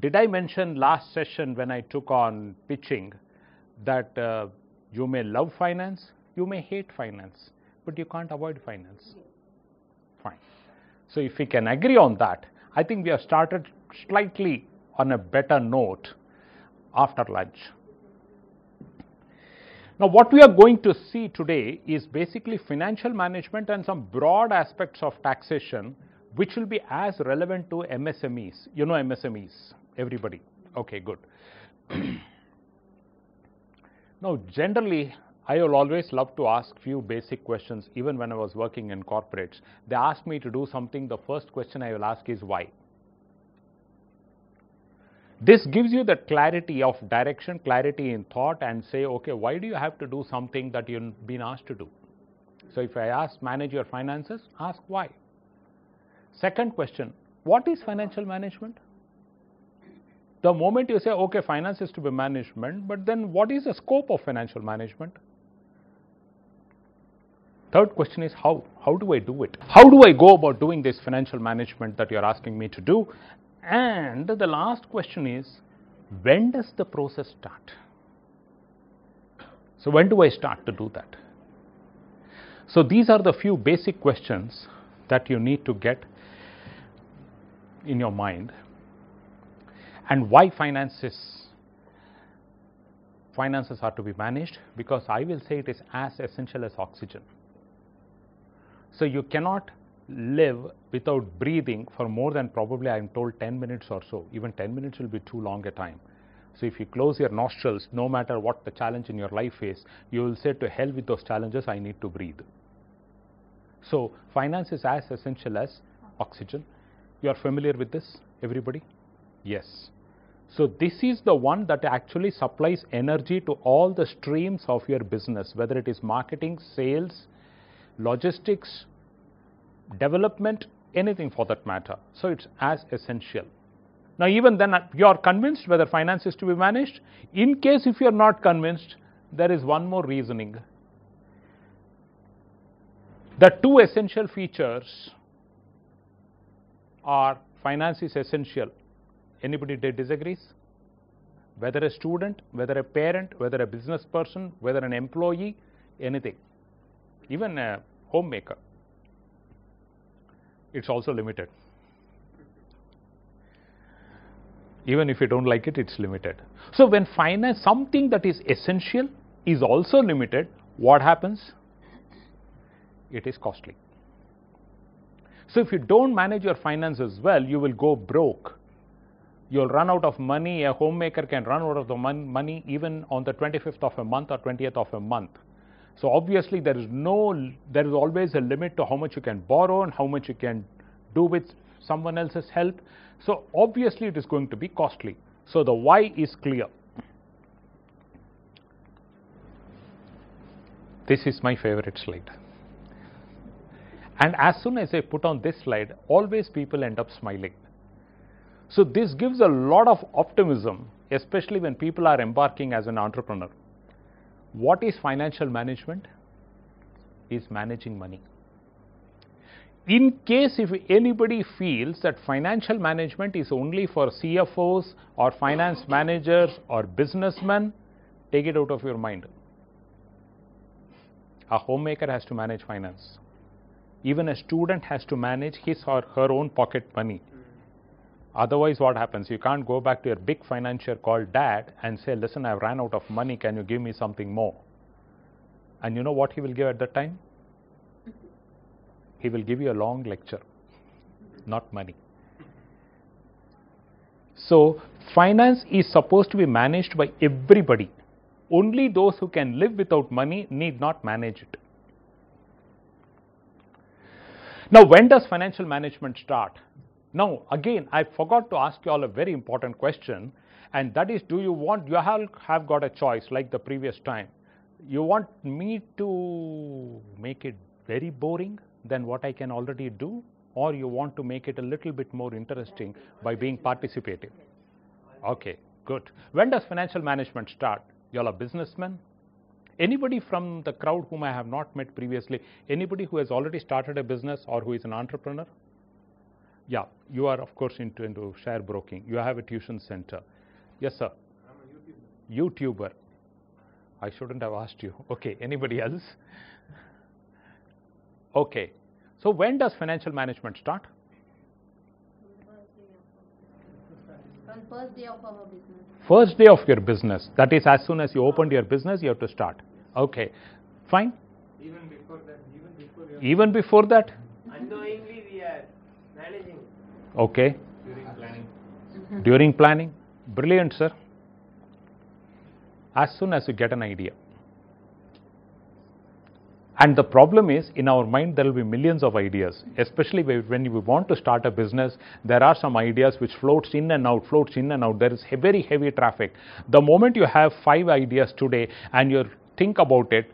did I mention last session when I took on pitching that you may love finance, you may hate finance, but you can't avoid finance? Fine. So if we can agree on that, I think we have started slightly on a better note after lunch. Now, what we are going to see today is basically financial management and some broad aspects of taxation, which will be as relevant to MSMEs. You know MSMEs, everybody. Okay, good. Now, generally, I will always love to ask few basic questions. Even when I was working in corporates, they ask me to do something. The first question I will ask is why. This gives you the clarity of direction, clarity in thought, and say, okay, why do you have to do something that you've been asked to do? So if I ask manage your finances, ask why. Second question, what is financial management? The moment you say, okay, finance is to be management, but then what is the scope of financial management? Third question is how? How do I do it? How do I go about doing this financial management that you're asking me to do? And the last question is, when does the process start? So when do I start to do that? So these are the few basic questions that you need to get in your mind. And why finances are to be managed? Because I will say it is as essential as oxygen. So you cannot live without breathing for more than probably, I'm told, 10 minutes or so. Even 10 minutes will be too long a time. So if you close your nostrils, no matter what the challenge in your life is, you will say, to hell with those challenges, I need to breathe. So finance is as essential as oxygen. You are familiar with this, everybody? Yes. So this is the one that actually supplies energy to all the streams of your business, whether it is marketing, sales, logistics, development, anything for that matter. So it's as essential. Now, even then, you are convinced whether finance is to be managed. In case if you are not convinced, there is one more reasoning. The two essential features are finance is essential. Anybody disagrees? Whether a student, whether a parent, whether a business person, whether an employee, anything, even a homemaker. It's also limited. Even if you don't like it, it's limited. So when finance, something that is essential is also limited, what happens? It is costly. So if you don't manage your finances well, you will go broke. You'll run out of money. A homemaker can run out of the money even on the 25th of a month or 20th of a month. So obviously there is always a limit to how much you can borrow and how much you can do with someone else's help. So obviously it is going to be costly. So the why is clear. This is my favorite slide. And as soon as I put on this slide, always people end up smiling. So this gives a lot of optimism, especially when people are embarking as an entrepreneur. What is financial management? Is managing money. In case if anybody feels that financial management is only for CFOs or finance managers or businessmen, take it out of your mind. A homemaker has to manage finance. Even a student has to manage his or her own pocket money. Otherwise, what happens? You can't go back to your big financier called dad and say, listen, I've ran out of money, can you give me something more? And you know what he will give at that time? He will give you a long lecture, not money. So finance is supposed to be managed by everybody. Only those who can live without money need not manage it. Now, when does financial management start? Now, again, I forgot to ask you all a very important question, and that is, do you want, you have got a choice like the previous time. You want me to make it very boring than what I can already do, or you want to make it a little bit more interesting by being participative? Okay, good. When does financial management start? You all are businessmen? Anybody from the crowd whom I have not met previously, anybody who has already started a business or who is an entrepreneur? Yeah, you are of course into share broking. You have a tuition center. Yes, sir. I'm a YouTuber. I shouldn't have asked you. Okay, anybody else? Okay, so when does financial management start? On first day of our business. First day of your business. That is, as soon as you opened your business, you have to start. Okay, fine. Even before that, Even before that? unknowingly we are managing. Okay. During planning. During planning? Brilliant, sir. As soon as you get an idea. And the problem is, in our mind, there will be millions of ideas, especially when you want to start a business. There are some ideas which floats in and out. There is very heavy traffic. The moment you have 5 ideas today and you think about it,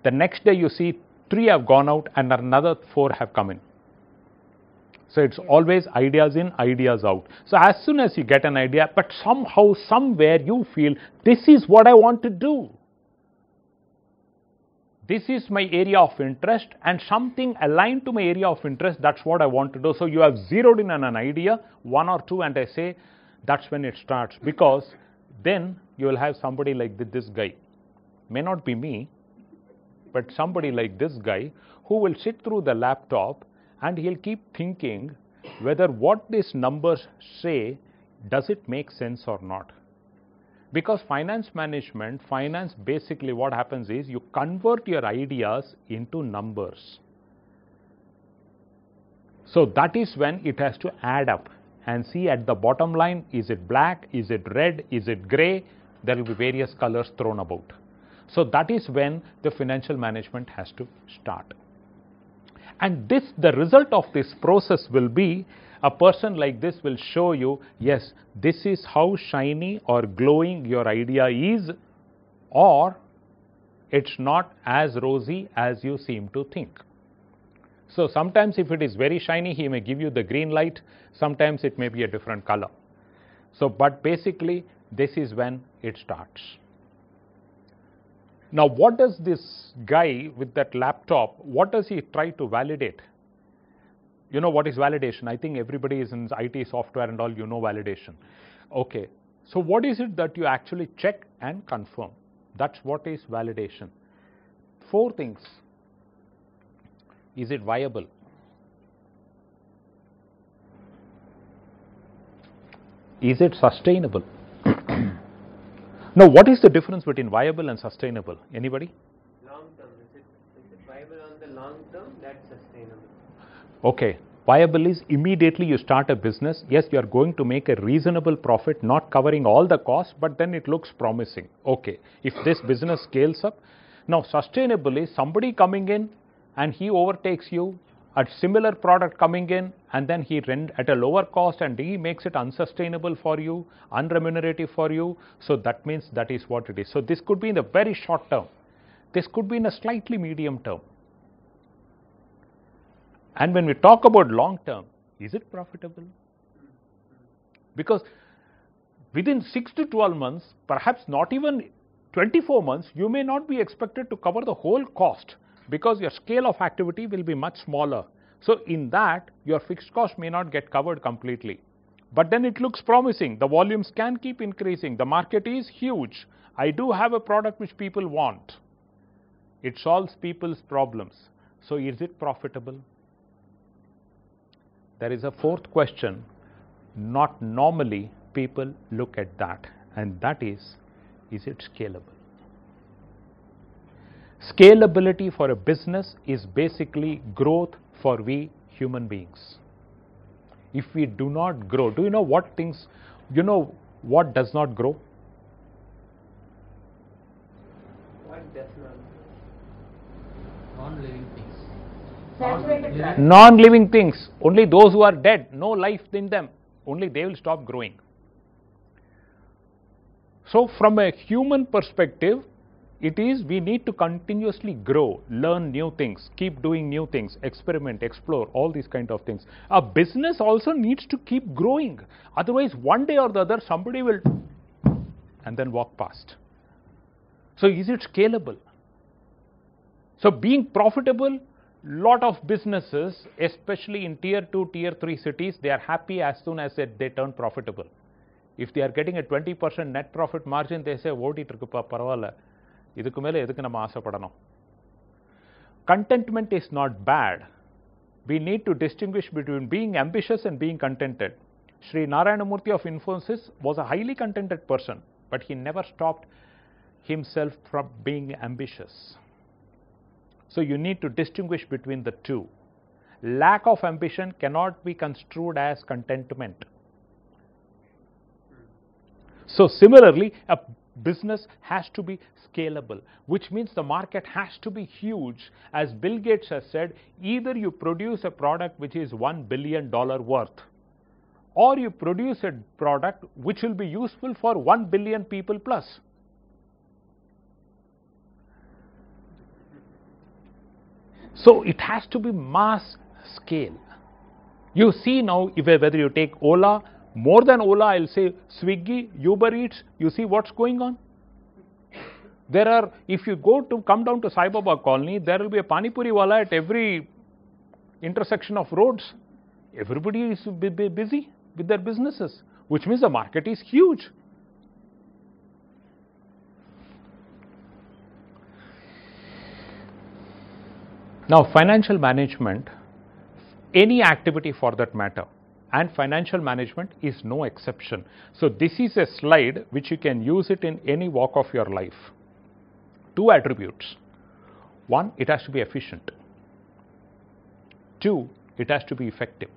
the next day you see 3 have gone out and another 4 have come in. So it's always ideas in, ideas out. So as soon as you get an idea, but somehow, somewhere you feel, this is what I want to do. This is my area of interest, and something aligned to my area of interest, that's what I want to do. So you have zeroed in on an idea, 1 or 2, and I say that's when it starts, because then you will have somebody like this guy. May not be me, but somebody like this guy who will sit through the laptop and he'll keep thinking whether what these numbers say, does it make sense or not. Because finance basically what happens is you convert your ideas into numbers. So that is when it has to add up and see at the bottom line, is it black, is it red, is it gray? There will be various colors thrown about. So that is when the financial management has to start. And the result of this process will be, a person like this will show you, yes, this is how shiny or glowing your idea is, or it's not as rosy as you seem to think. So sometimes if it is very shiny, he may give you the green light, sometimes it may be a different color. So, but basically this is when it starts. Now what does this guy with that laptop, what does he try to validate? You know what is validation? I think everybody is in IT software and all, you know validation. Okay, so what is it that you actually check and confirm? That's what is validation. 4 things. Is it viable? Is it sustainable? Now, what is the difference between viable and sustainable? Anybody? Long term, is it viable on the long term? That's sustainable. Okay, viable is immediately you start a business. Yes, you are going to make a reasonable profit, not covering all the costs, but then it looks promising. Okay, if this business scales up. Now, sustainable is somebody coming in and he overtakes you, a similar product coming in, and then he rent at a lower cost and he makes it unsustainable for you, unremunerative for you. So that means that is what it is. So this could be in the very short term. This could be in a slightly medium term. And when we talk about long term, is it profitable? Because within 6 to 12 months, perhaps not even 24 months, you may not be expected to cover the whole cost, because your scale of activity will be much smaller. So in that, your fixed cost may not get covered completely. But then it looks promising. The volumes can keep increasing. The market is huge. I do have a product which people want. It solves people's problems. So is it profitable? There is a 4th question. Not normally people look at that, and that is it scalable? Scalability for a business is basically growth for we human beings. If we do not grow, do you know what does not grow? What does not? Non-living things. Saturated fat. Non-living things, only those who are dead, no life in them, only they will stop growing. So from a human perspective, it is we need to continuously grow, learn new things, keep doing new things, experiment, explore, all these kind of things. A business also needs to keep growing. Otherwise, one day or the other, somebody will and then walk past. So is it scalable? So being profitable Lot of businesses, especially in tier 2, tier 3 cities, they are happy as soon as they turn profitable. If they are getting a 20% net profit margin, they say, ஓடிட்டு இருக்குப்பா பரவாயில்ல, இதுக்கு மேல எதுக்கு நம்ம ஆசைப்படணும்? Contentment is not bad. We need to distinguish between being ambitious and being contented. Sri Narayanamurthy of Infosys was a highly contented person, but he never stopped himself from being ambitious. So you need to distinguish between the two. Lack of ambition cannot be construed as contentment. So similarly, a business has to be scalable, which means the market has to be huge. As Bill Gates has said, either you produce a product which is $1 billion worth, or you produce a product which will be useful for 1 billion people plus. So it has to be mass scale. You see now, whether you take Ola, more than Ola, I'll say Swiggy, Uber Eats, you see what's going on? There are, if you come down to Sai Baba Colony, there will be a Pani Puri wala at every intersection of roads. Everybody is busy with their businesses, which means the market is huge. Now, financial management, any activity for that matter, and financial management is no exception. So this is a slide which you can use it in any walk of your life. Two attributes. One, it has to be efficient. Two, it has to be effective.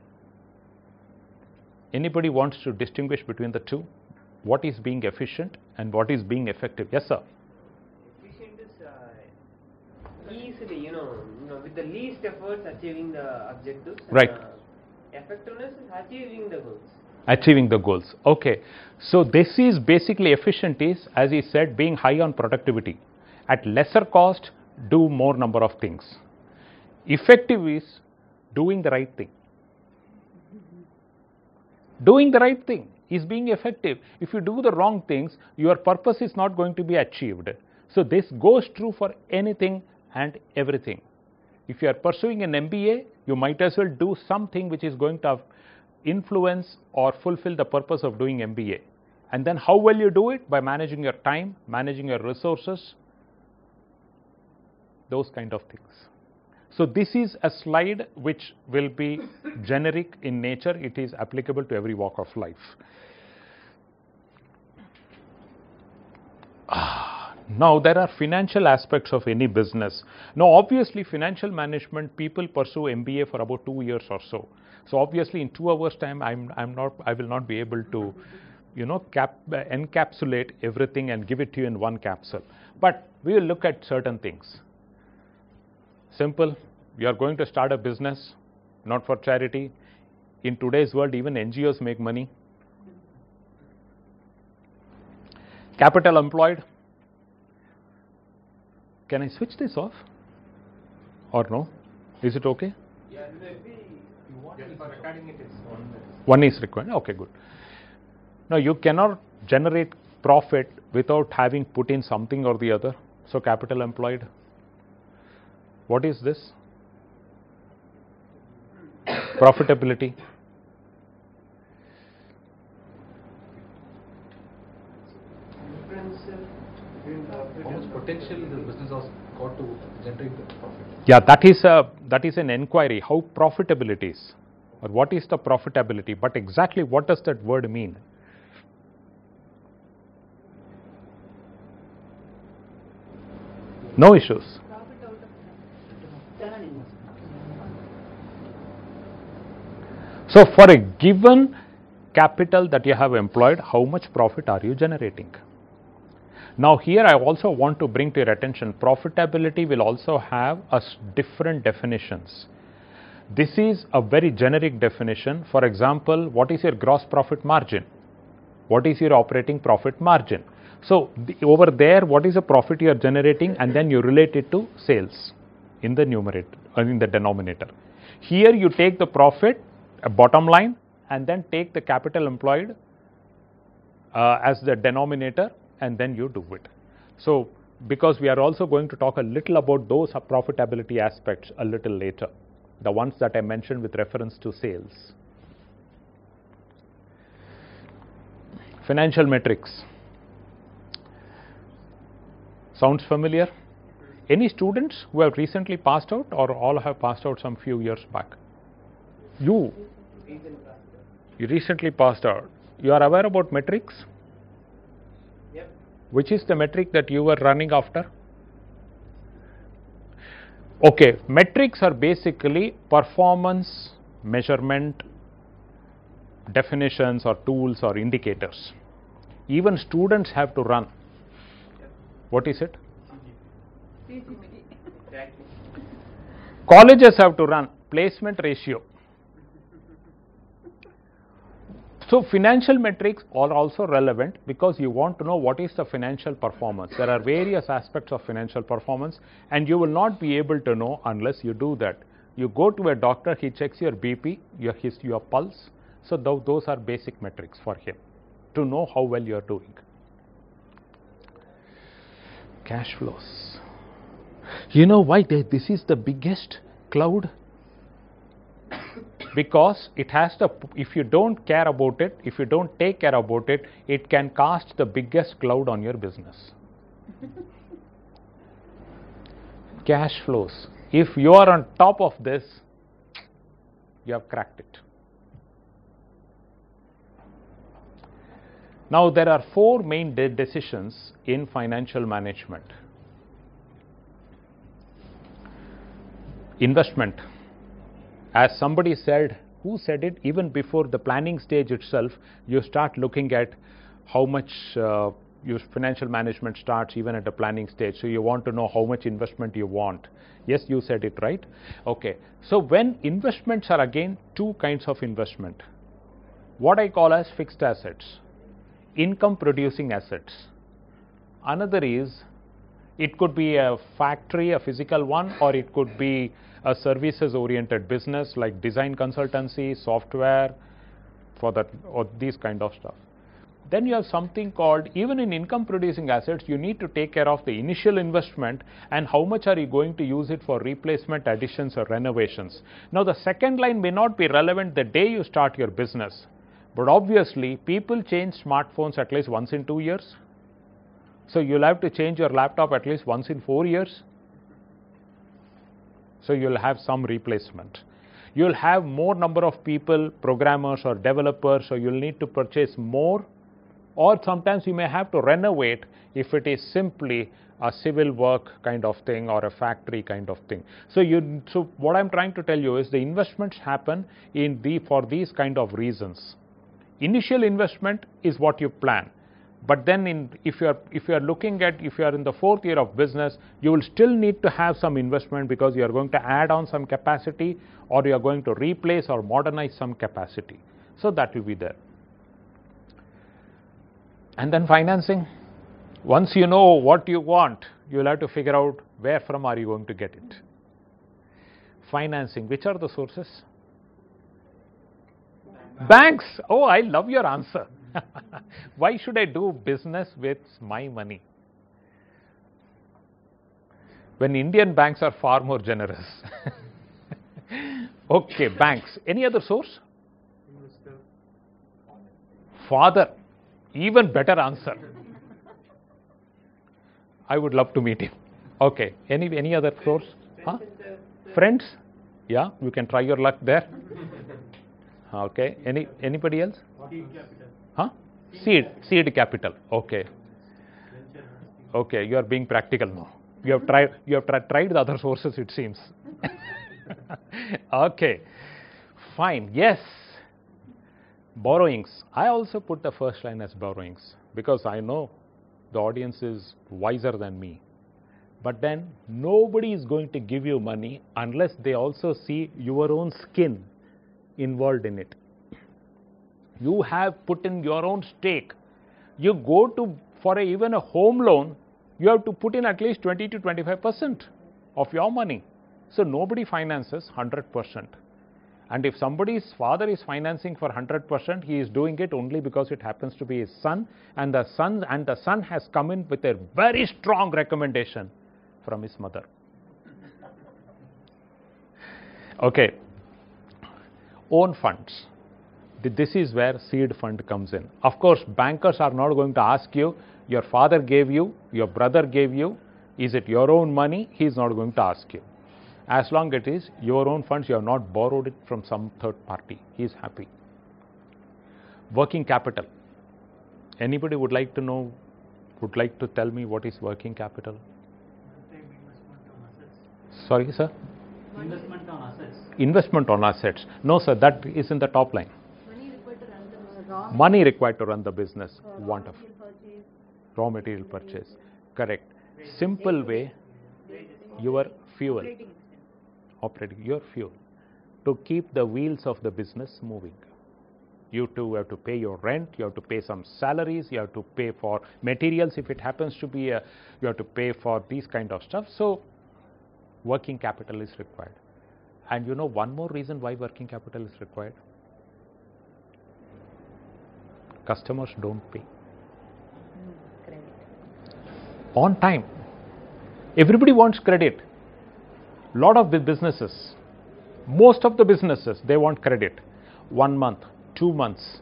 Anybody wants to distinguish between the two? What is being efficient and what is being effective? Yes, sir. Efficient is easily, with the least efforts achieving the objectives. Right. Effectiveness is achieving the goals. Achieving the goals. Okay. So this is basically efficient is, as he said, being high on productivity. At lesser cost, do more number of things. Effective is doing the right thing. Doing the right thing is being effective. If you do the wrong things, your purpose is not going to be achieved. So this goes true for anything and everything. If you are pursuing an MBA, you might as well do something which is going to influence or fulfill the purpose of doing MBA. And then how will you do it? By managing your time, managing your resources, those kind of things. So this is a slide which will be generic in nature. It is applicable to every walk of life. Now there are financial aspects of any business. Now obviously financial management, people pursue MBA for about 2 years or so. So obviously in 2 hours time I will not be able to encapsulate everything and give it to you in one capsule. But we will look at certain things. Simple, you are going to start a business, not for charity. In today's world, even NGOs make money. Capital employed. Can I switch this off? Or no? Is it okay? Yeah, maybe you want for recording it is one is required. Okay, good. Now you cannot generate profit without having put in something or the other. So capital employed. What is this? Profitability. How much potential the business has got to generate the profit? Yeah, that is an inquiry. How profitable it is, or what is the profitability? But exactly what does that word mean? No issues. So for a given capital that you have employed, how much profit are you generating? Now here I also want to bring to your attention, profitability will also have different definitions. This is a very generic definition. For example, what is your gross profit margin? What is your operating profit margin? So over there, what is the profit you are generating, and then you relate it to sales in the numerator or in the denominator. Here you take the profit, a bottom line, and then take the capital employed as the denominator, and then you do it. So because we are also going to talk a little about those profitability aspects a little later, the ones that I mentioned with reference to sales. Financial metrics. Sounds familiar? Any students who have recently passed out, or all have passed out some few years back? You recently passed out. You are aware about metrics? Yep. Which is the metric that you were running after? Okay, metrics are basically performance measurement definitions or tools or indicators. Even students have to run. What is it? Exactly. Colleges have to run placement ratio. So financial metrics are also relevant because you want to know what is the financial performance. There are various aspects of financial performance, and you will not be able to know unless you do that. You go to a doctor, he checks your BP, your pulse. So those are basic metrics for him to know how well you are doing. Cash flows. You know why this is the biggest cloud? Because it has the, if you don't care about it, if you don't take care about it, it can cast the biggest cloud on your business. Cash flows. If you are on top of this, you have cracked it. Now there are four main decisions in financial management. Investment. As somebody said, who said it? Even before the planning stage itself, you start looking at how much your financial management starts even at the planning stage. So you want to know how much investment you want. Yes, you said it right. Okay. So when investments are again two kinds of investment. What I call as fixed assets, income producing assets. Another is, it could be a factory, a physical one, or it could be a services oriented business like design consultancy, software, for that, or these kind of stuff. Then you have something called, even in income producing assets, you need to take care of the initial investment and how much are you going to use it for replacement, additions or renovations. Now the second line may not be relevant the day you start your business, but obviously people change smartphones at least once in 2 years. So you'll have to change your laptop at least once in 4 years. So you'll have some replacement. You'll have more number of people, programmers or developers, so you'll need to purchase more, or sometimes you may have to renovate if it is simply a civil work kind of thing or a factory kind of thing. So what I'm trying to tell you is the investments happen for these kind of reasons. Initial investment is what you plan. But then if you are looking at, if you are in the 4th year of business, you will still need to have some investment because you are going to add on some capacity, or you are going to replace or modernize some capacity. So that will be there. And then financing. Once you know what you want, you will have to figure out where from are you going to get it. Financing. Which are the sources? Banks. Oh, I love your answer. Why should I do business with my money? When Indian banks are far more generous. Okay, banks. Any other source? Father. Even better answer. I would love to meet him. Okay. Any other source? Huh? Friends? Yeah, you can try your luck there. Okay. Anybody else? Huh? Seed capital. Okay. Okay. You are being practical now. You have tried the other sources, it seems. Okay. Fine. Yes. Borrowings. I also put the first line as borrowings because I know the audience is wiser than me. But then nobody is going to give you money unless they also see your own skin involved in it. You have put in your own stake. You go to, for even a home loan, you have to put in at least 20 to 25% of your money. So nobody finances 100%. And if somebody's father is financing for 100%, he is doing it only because it happens to be his son, and the son has come in with a very strong recommendation from his mother. Okay. Own funds. This is where seed fund comes in. Of course, bankers are not going to ask you, your father gave you, your brother gave you, is it your own money? He is not going to ask you. As long as it is your own funds, you have not borrowed it from some third party. He is happy. Working capital. Anybody would like to know, would like to tell me what is working capital? Sorry, sir? Investment on assets. Investment on assets. No, sir, that is in the top line. Money required to run the raw Money required to run the business. raw Wonderful. material purchase. Raw material purchase. Correct. Simple way, your fuel. Operating your fuel to keep the wheels of the business moving. You too have to pay your rent, you have to pay some salaries, you have to pay for materials if it happens to be you have to pay for these kind of stuff. So working capital is required. And you know one more reason why working capital is required? Customers don't pay on time. Everybody wants credit. Lot of the businesses, most of the businesses, they want credit. 1 month, 2 months.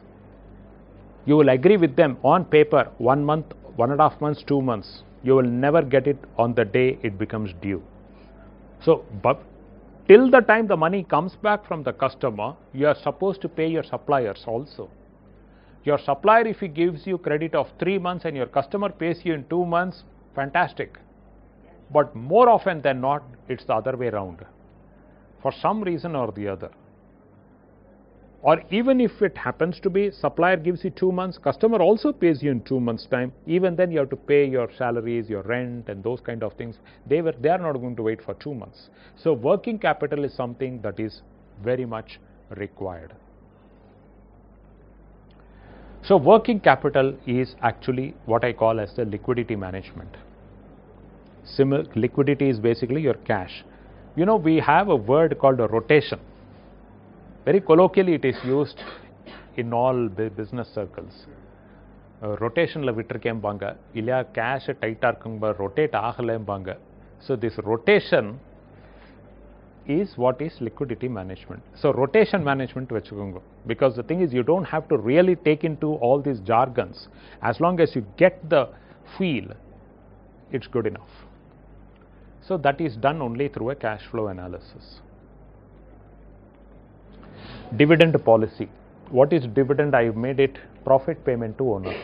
You will agree with them on paper, 1 month, 1.5 months, 2 months. You will never get it on the day it becomes due. So, but till the time the money comes back from the customer, you are supposed to pay your suppliers also. Your supplier, if he gives you credit of 3 months and your customer pays you in 2 months, fantastic. But more often than not, it's the other way around. For some reason or the other. Or even if it happens to be supplier gives you 2 months, customer also pays you in 2 months time, even then you have to pay your salaries, your rent and those kind of things. They are not going to wait for 2 months. So working capital is something that is very much required. So working capital is actually what I call as the liquidity management. Liquidity is basically your cash. You know, we have a word called a rotation. Very colloquially it is used in all business circles. Rotation la vittirukembanga illa cash tight irukkumba rotate agalembanga. So this rotation is what is liquidity management. So rotation management vechukonga, because the thing is you don't have to really take into all these jargons. As long as you get the feel, it's good enough. So that is done only through a cash flow analysis. Dividend policy. What is dividend? I have made it profit payment to owners.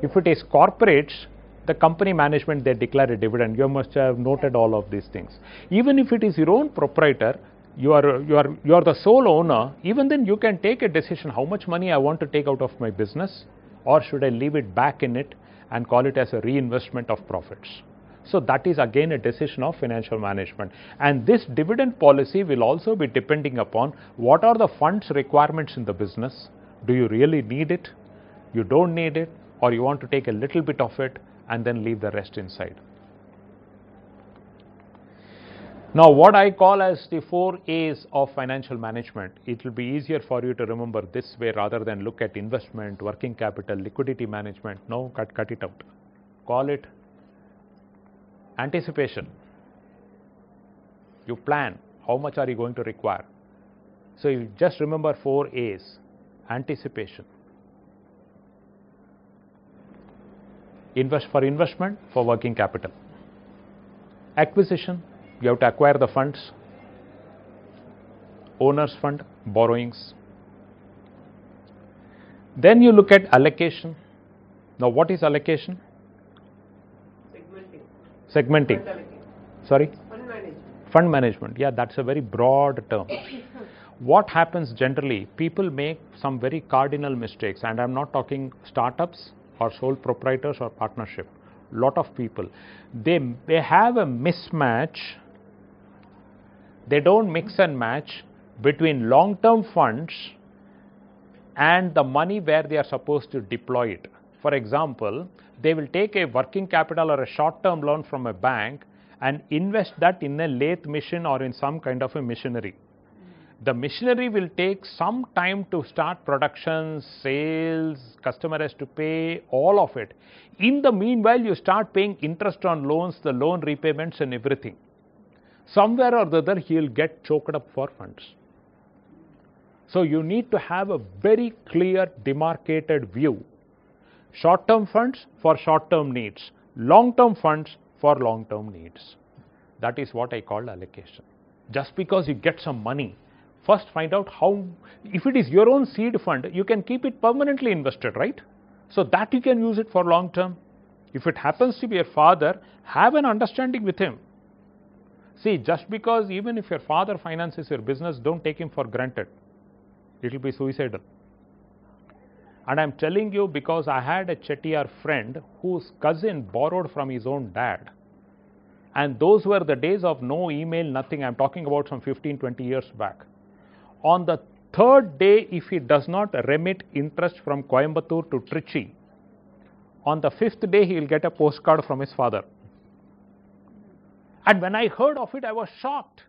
If it is corporates, the company management, they declare a dividend. You must have noted all of these things. Even if it is your own proprietor, you are the sole owner, even then you can take a decision how much money I want to take out of my business, or should I leave it back in it and call it as a reinvestment of profits. So that is again a decision of financial management. And this dividend policy will also be depending upon what are the funds requirements in the business. Do you really need it? You don't need it, or you want to take a little bit of it and then leave the rest inside. Now what I call as the 4 A's of financial management, it will be easier for you to remember this way rather than look at investment, working capital, liquidity management. No, cut it out. Call it anticipation. You plan how much are you going to require. So you just remember 4 A's. Anticipation. For investment, for working capital. Acquisition, you have to acquire the funds. Owner's fund, borrowings. Then you look at allocation. Now what is allocation? Segmenting. Sorry? Fund management. Fund management. Yeah, that's a very broad term. What happens generally, people make some very cardinal mistakes, and I'm not talking startups or sole proprietors or partnership. Lot of people, they have a mismatch. They don't mix and match between long-term funds and the money where they are supposed to deploy it. For example, they will take a working capital or a short-term loan from a bank and invest that in a lathe machine or in some kind of a machinery. The machinery will take some time to start production, sales, customer has to pay, all of it. In the meanwhile, you start paying interest on loans, the loan repayments and everything. Somewhere or the other, he'll get choked up for funds. So you need to have a very clear, demarcated view. Short-term funds for short-term needs, long-term funds for long-term needs. That is what I call allocation. Just because you get some money, first find out how, if it is your own seed fund, you can keep it permanently invested, right? So that you can use it for long term. If it happens to be your father, have an understanding with him. See, just because even if your father finances your business, don't take him for granted. It will be suicidal. And I am telling you because I had a Chettiar friend whose cousin borrowed from his own dad. And those were the days of no email, nothing. I am talking about some 15, 20 years back. On the third day, if he does not remit interest from Coimbatore to Trichy, on the fifth day, he will get a postcard from his father. And when I heard of it, I was shocked.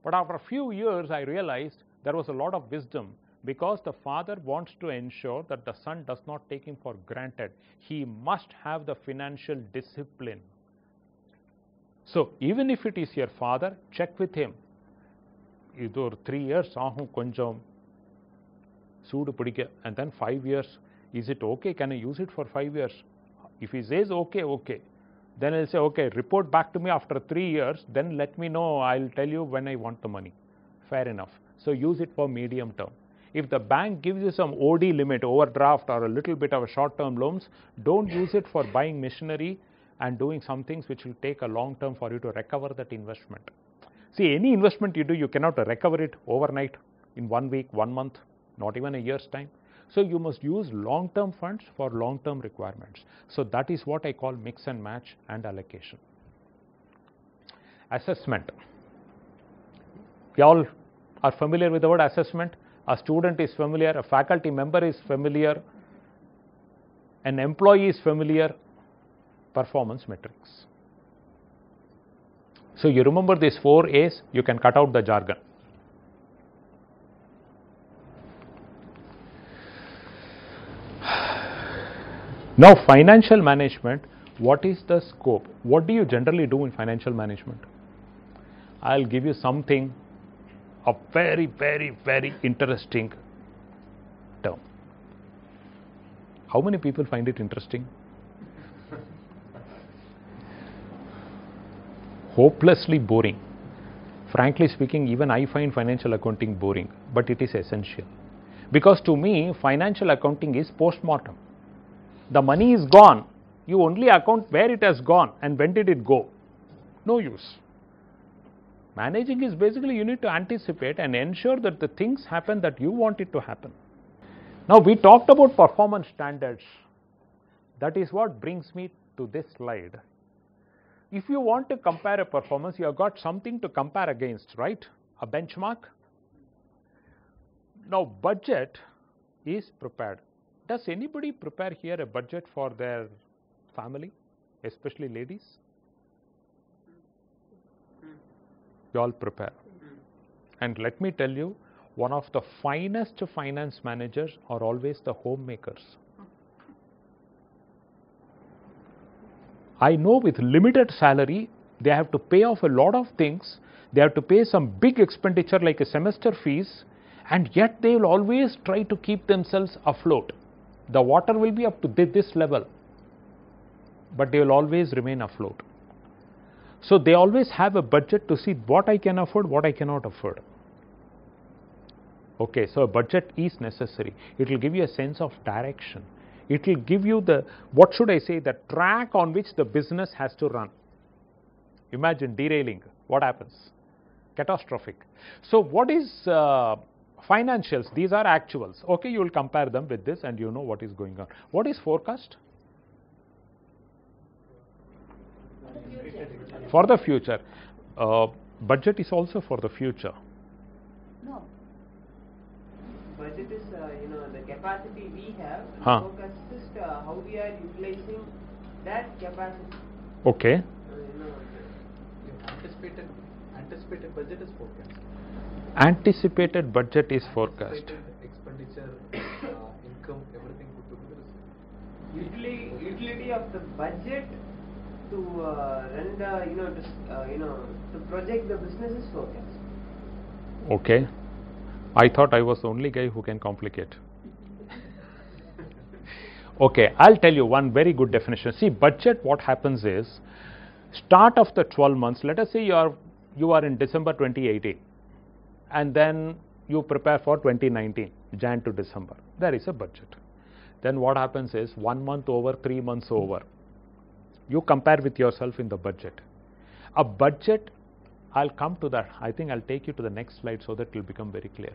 But after a few years, I realized there was a lot of wisdom because the father wants to ensure that the son does not take him for granted. He must have the financial discipline. So even if it is your father, check with him. Either 3 years, konjam suudu pidika, and then 5 years. Is it okay? Can I use it for 5 years? If he says okay, okay, then I'll say okay, report back to me after 3 years, then let me know, I'll tell you when I want the money. Fair enough. So use it for medium term. If the bank gives you some OD limit, overdraft or a little bit of a short term loans, don't use it for buying machinery and doing some things which will take a long term for you to recover that investment. See, any investment you do, you cannot recover it overnight, in 1 week, 1 month, not even a year's time. So you must use long-term funds for long-term requirements. So that is what I call mix and match and allocation. Assessment. You all are familiar with the word assessment. A student is familiar, a faculty member is familiar, an employee is familiar. Performance metrics. So you remember these 4 A's, you can cut out the jargon. Now, financial management, what is the scope? What do you generally do in financial management? I'll give you something, a very, very, very interesting term. How many people find it interesting? Hopelessly boring. Frankly speaking, even I find financial accounting boring, but it is essential. Because to me, financial accounting is post-mortem. The money is gone. You only account where it has gone and when did it go. No use. Managing is basically you need to anticipate and ensure that the things happen that you want it to happen. Now, we talked about performance standards. That is what brings me to this slide. If you want to compare a performance, you have got something to compare against, right? A benchmark. Now, budget is prepared. Does anybody prepare here a budget for their family, especially ladies? You all prepare. And let me tell you, one of the finest finance managers are always the homemakers. I know with limited salary, they have to pay off a lot of things. They have to pay some big expenditure like a semester fees, and yet they will always try to keep themselves afloat. The water will be up to this level, but they will always remain afloat. So they always have a budget to see what I can afford, what I cannot afford. Okay, so a budget is necessary. It will give you a sense of direction. It will give you the, what should I say, the track on which the business has to run. Imagine derailing, what happens? Catastrophic. So what is financials? These are actuals. Okay, you will compare them with this and you know what is going on. What is forecast? For the future. Budget is also for the future. No. Budget is, the capacity we have. Focus is how we are utilizing that capacity. Okay. Anticipated budget is forecast. Anticipated budget is forecast. Expenditure, income, everything put together. Utility of the budget to run the to project the business is forecast. Okay. I thought I was the only guy who can complicate. Okay, I'll tell you one very good definition. See, budget, what happens is, start of the 12 months, let us say you are in December 2018, and then you prepare for 2019, Jan to December. There is a budget. Then what happens is, 1 month over, 3 months over, you compare with yourself in the budget. A budget, I'll come to that. I think I'll take you to the next slide so that it will become very clear.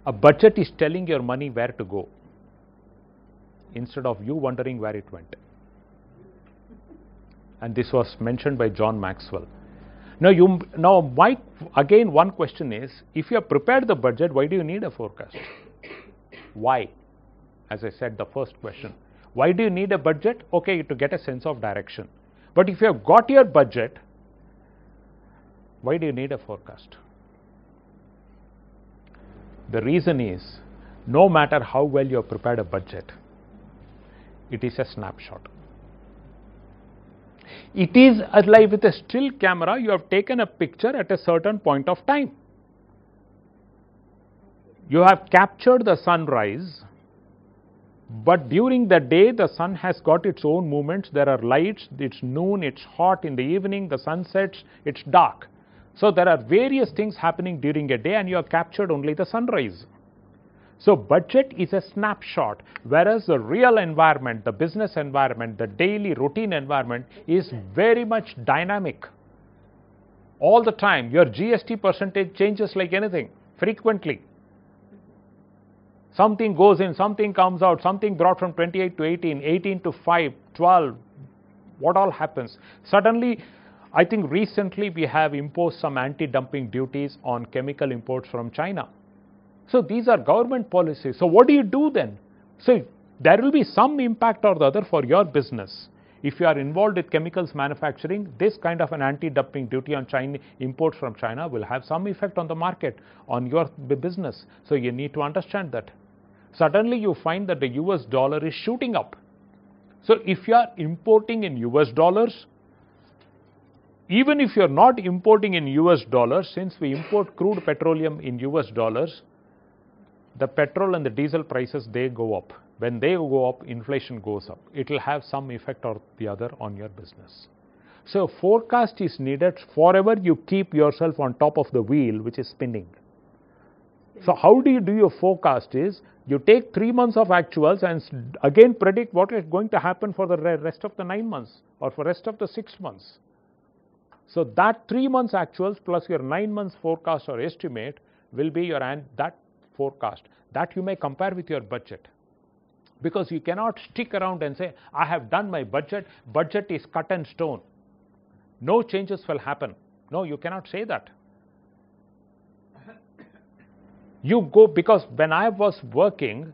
A budget is telling your money where to go, instead of you wondering where it went. And this was mentioned by John Maxwell. Now, again, one question is, if you have prepared the budget, why do you need a forecast? Why? As I said, the first question. Why do you need a budget? Okay, to get a sense of direction. But if you have got your budget, why do you need a forecast? The reason is, no matter how well you have prepared a budget, it is a snapshot. It is like with a still camera, you have taken a picture at a certain point of time. You have captured the sunrise, but during the day the sun has got its own movements. There are lights, it's noon, it's hot, in the evening the sun sets, it's dark. So there are various things happening during a day, and you have captured only the sunrise. So budget is a snapshot, whereas the real environment, the business environment, the daily routine environment is very much dynamic. All the time, your GST percentage changes like anything, frequently. Something goes in, something comes out, something brought from 28 to 18, 18 to 5, 12, what all happens? Suddenly, I think recently we have imposed some anti-dumping duties on chemical imports from China. So these are government policies. So what do you do then? So there will be some impact or the other for your business. If you are involved with chemicals manufacturing, this kind of an anti-dumping duty on imports from China will have some effect on the market, on your business. So you need to understand that. Suddenly you find that the US dollar is shooting up. So if you are importing in US dollars, even if you are not importing in US dollars, since we import crude petroleum in US dollars, the petrol and the diesel prices, they go up. When they go up, inflation goes up. It will have some effect or the other on your business. So forecast is needed forever you keep yourself on top of the wheel which is spinning. So how do you do your forecast is, you take 3 months of actuals and again predict what is going to happen for the rest of the 9 months or for rest of the 6 months. So that 3 months actuals plus your 9 months forecast or estimate will be your that forecast that you may compare with your budget, because you cannot stick around and say, I have done my budget is cut in stone, no changes will happen. No, you cannot say that. You go, because when I was working,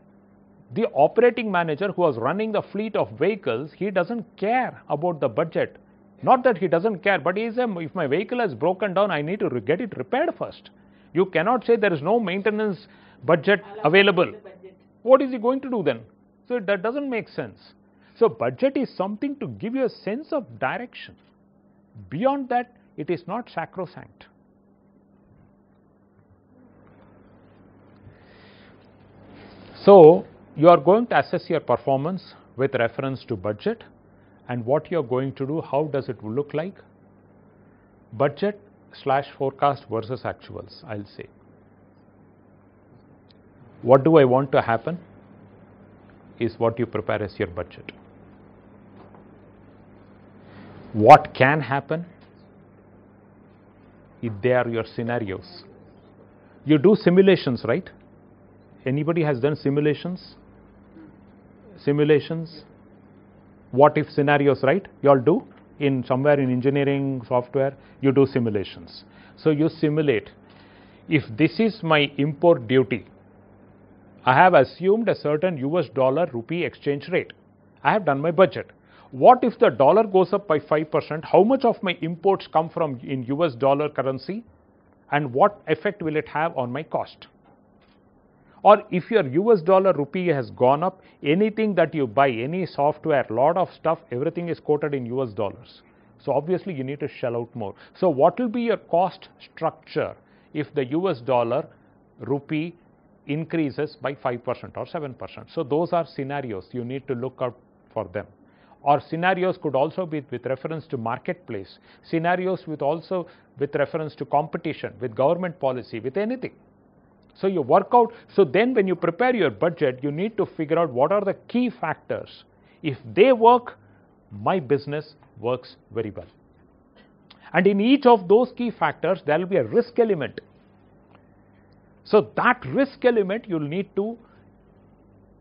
the operating manager who was running the fleet of vehicles, he doesn't care about the budget. Not that he doesn't care, but he says, if my vehicle has broken down, I need to get it repaired first. You cannot say there is no maintenance budget available. What is he going to do then? So that doesn't make sense. So budget is something to give you a sense of direction. Beyond that, it is not sacrosanct. So you are going to assess your performance with reference to budget, and what you are going to do, how does it look like? Budget / forecast versus actuals, I'll say. What do I want to happen is what you prepare as your budget. What can happen? If they are your scenarios. You do simulations, right? Anybody has done simulations? Simulations? What if scenarios, right? You all do? In somewhere in engineering software, you do simulations. So you simulate. If this is my import duty, I have assumed a certain US dollar rupee exchange rate. I have done my budget. What if the dollar goes up by 5%? How much of my imports come from in US dollar currency? and what effect will it have on my cost? Or if your US dollar rupee has gone up, anything that you buy, any software, lot of stuff, everything is quoted in US dollars. So obviously you need to shell out more. So what will be your cost structure if the US dollar rupee increases by 5% or 7%? So those are scenarios you need to look out for them. Or scenarios could also be with reference to marketplace, scenarios with also with reference to competition, with government policy, with anything. So you work out, so then when you prepare your budget, you need to figure out what are the key factors. If they work, my business works very well. And in each of those key factors, there will be a risk element. So that risk element you'll need to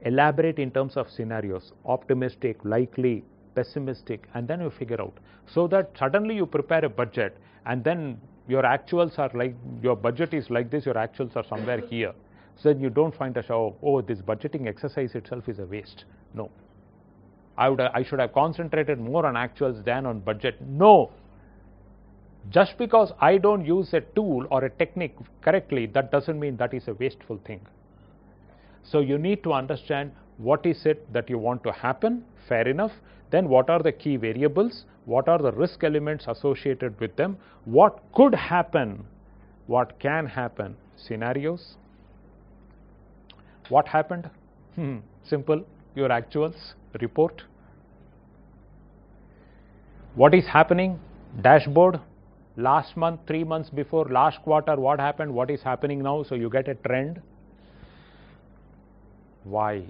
elaborate in terms of scenarios, optimistic, likely, pessimistic, and then you figure out. So that suddenly you prepare a budget and then your actuals are like, your budget is like this, your actuals are somewhere here. So you don't find a oh, this budgeting exercise itself is a waste. No. I should have concentrated more on actuals than on budget. No. Just because I don't use a tool or a technique correctly, that doesn't mean that is a wasteful thing. So you need to understand what is it that you want to happen, fair enough. Then what are the key variables? What are the risk elements associated with them? What could happen? What can happen? Scenarios. What happened? Simple, your actuals, report. What is happening? Dashboard. Last month, 3 months before, last quarter, what happened? What is happening now? So you get a trend. Why?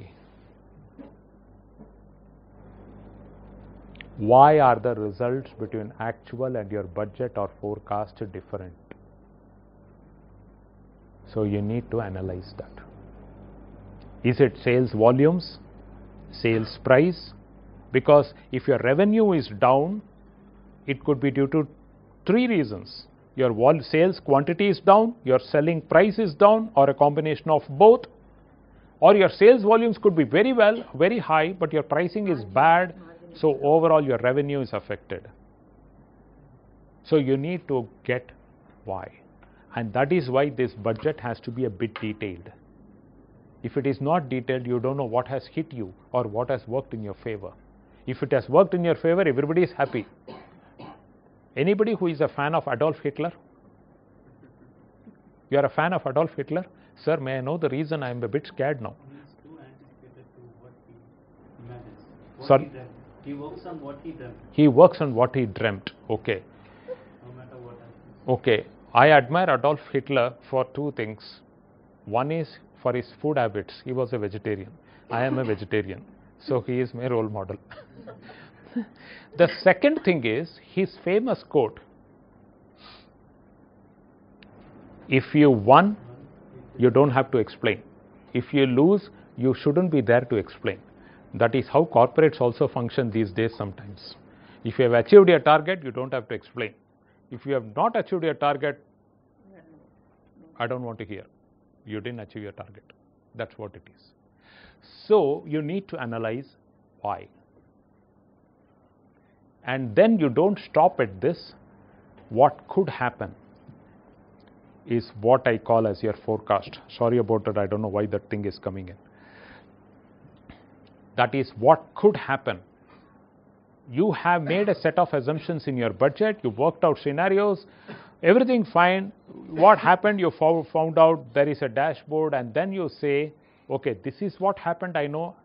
Why are the results between actual and your budget or forecast different? So you need to analyze that. Is it sales volumes, sales price? Because if your revenue is down, it could be due to 3 reasons. Your sales quantity is down, your selling price is down, or a combination of both. Or your sales volumes could be very high, but your pricing is bad, so overall your revenue is affected. So you need to get why. And that is why this budget has to be a bit detailed. If it is not detailed, you don't know what has hit you or what has worked in your favor. If it has worked in your favor, everybody is happy. Anybody who is a fan of Adolf Hitler? You are a fan of Adolf Hitler? Sir, may I know the reason? I am a bit scared now. He is too anticipated to what he imagines. Sorry? He works on what he dreamt. He works on what he dreamt. Okay. No matter what happens. Okay. I admire Adolf Hitler for 2 things. One is for his food habits. He was a vegetarian. I am a vegetarian. So he is my role model. The second thing is his famous quote. If you won, you don't have to explain. If you lose, you shouldn't be there to explain. That is how corporates also function these days sometimes. If you have achieved your target, you don't have to explain. If you have not achieved your target, I don't want to hear. You didn't achieve your target. That's what it is. So you need to analyze why. And then you don't stop at this. What could happen is what I call as your forecast. Sorry about that, I don't know why that thing is coming in. That is what could happen. You have made a set of assumptions in your budget, you worked out scenarios, everything fine. What happened? You found out there is a dashboard, and then you say, okay, this is what happened, I know.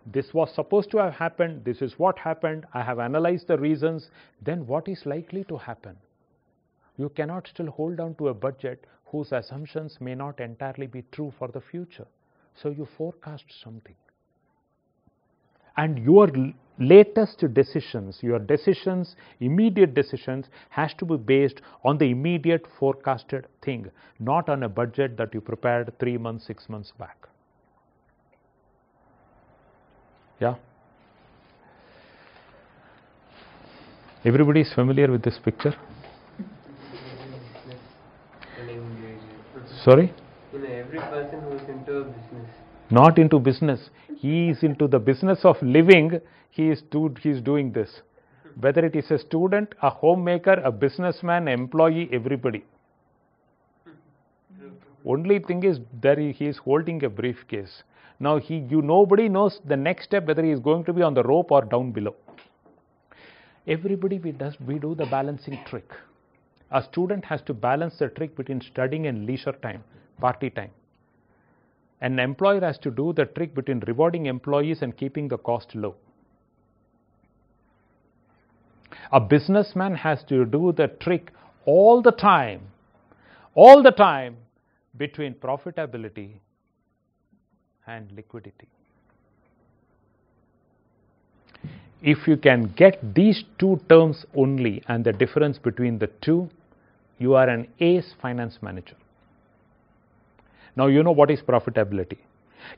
This was supposed to have happened, this is what happened, I have analyzed the reasons. Then what is likely to happen? You cannot still hold on to a budget whose assumptions may not entirely be true for the future. So you forecast something. And your latest decisions, your decisions, immediate decisions, has to be based on the immediate forecasted thing, not on a budget that you prepared 3 months, 6 months back. Yeah? Everybody is familiar with this picture? Sorry? Every person who is into a business. Not into business. He is into the business of living. He is doing this. Whether it is a student, a homemaker, a businessman, employee, everybody. Only thing is that he is holding a briefcase. Now nobody knows the next step whether he is going to be on the rope or down below. Everybody we do the balancing trick. A student has to balance the trick between studying and leisure time, party time. An employer has to do the trick between rewarding employees and keeping the cost low. A businessman has to do the trick all the time between profitability and liquidity. If you can get these two terms only and the difference between the two, you are an ace finance manager. Now you know what is profitability.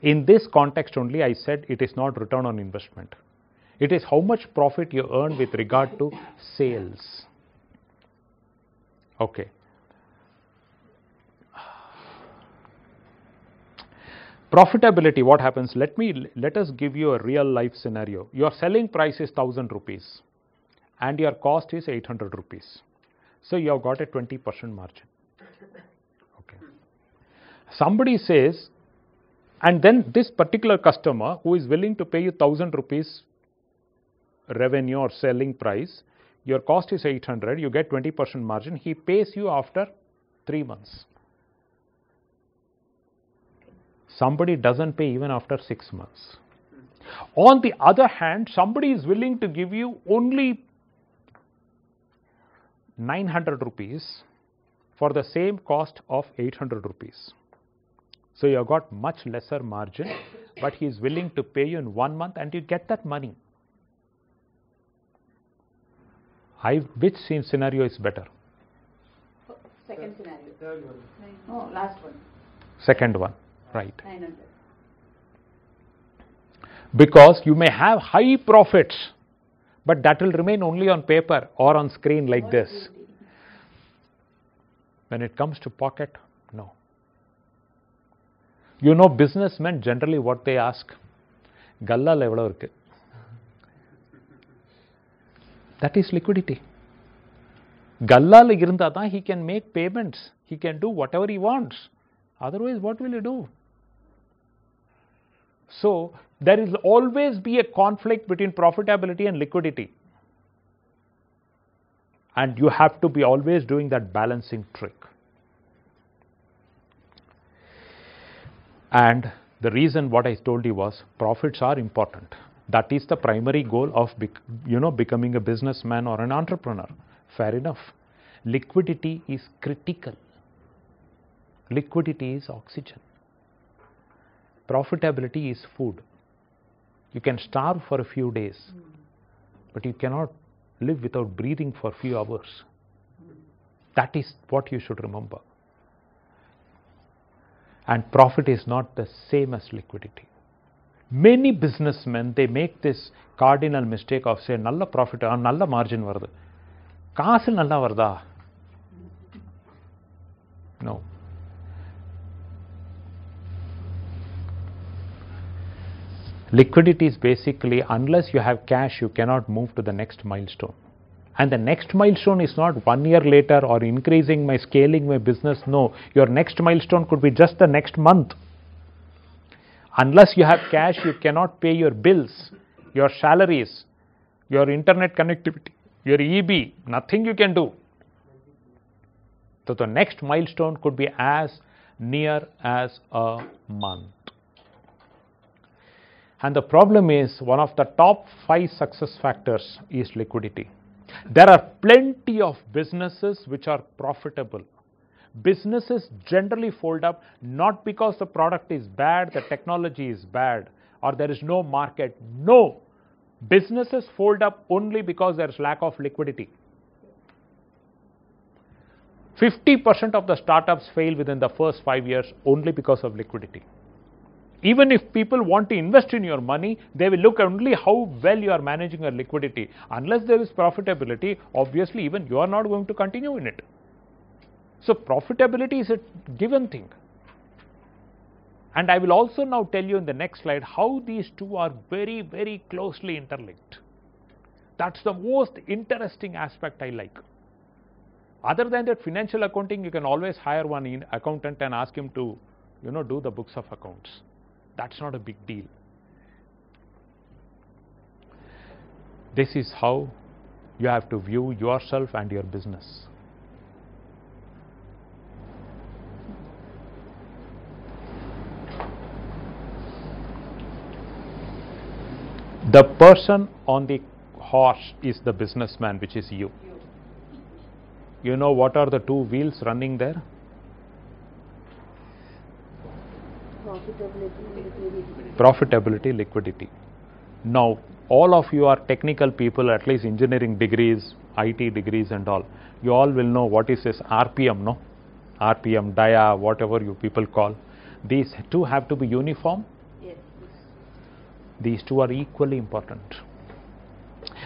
In this context only, I said it is not return on investment. It is how much profit you earn with regard to sales. Okay. Profitability, what happens? Let us give you a real life scenario. Your selling price is 1000 rupees and your cost is 800 rupees. So you have got a 20% margin. Okay. Somebody says, and then this particular customer who is willing to pay you 1000 rupees revenue or selling price, your cost is 800, you get 20% margin, he pays you after 3 months. Somebody doesn't pay even after 6 months. On the other hand, somebody is willing to give you only 900 rupees for the same cost of 800 rupees. So you have got much lesser margin, but he is willing to pay you in 1 month and you get that money. Which scenario is better? Second scenario. Third one. No, last one. Second one, right. 900. Because you may have high profits, but that will remain only on paper or on screen like this. When it comes to pocket, no. You know, businessmen generally what they ask, Gallal evlo irukku. That is liquidity. Gallal irundha da he can make payments, he can do whatever he wants. Otherwise, what will he do? So there will always be a conflict between profitability and liquidity. And you have to be always doing that balancing trick. And the reason what I told you was profits are important. That is the primary goal of becoming a businessman or an entrepreneur. Fair enough. Liquidity is critical. Liquidity is oxygen. Profitability is food. You can starve for a few days, but you cannot live without breathing for a few hours. That is what you should remember. And profit is not the same as liquidity. Many businessmen, they make this cardinal mistake of saying, nalla profit, nalla margin varudhu. Kaasu nalla varudha? No. Liquidity is basically, unless you have cash, you cannot move to the next milestone. And the next milestone is not 1 year later or scaling my business. No, your next milestone could be just the next month. Unless you have cash, you cannot pay your bills, your salaries, your internet connectivity, your EB, nothing you can do. So the next milestone could be as near as a month. And the problem is, one of the top 5 success factors is liquidity. There are plenty of businesses which are profitable. Businesses generally fold up not because the product is bad, the technology is bad, or there is no market. No. Businesses fold up only because there is lack of liquidity. 50% of the startups fail within the first 5 years only because of liquidity. Even if people want to invest in your money, they will look only how well you are managing your liquidity. Unless there is profitability, obviously even you are not going to continue in it. So profitability is a given thing. And I will also now tell you in the next slide how these two are very, very closely interlinked. That's the most interesting aspect I like. Other than that, financial accounting, you can always hire one accountant and ask him to, do the books of accounts. That's not a big deal. This is how you have to view yourself and your business. The person on the horse is the businessman, which is you. You know what are the two wheels running there? Profitability, liquidity. Now, all of you are technical people, at least engineering degrees, IT degrees and all. You all will know what is this RPM, no? RPM, dia, whatever you people call. These two have to be uniform. Yes. These two are equally important.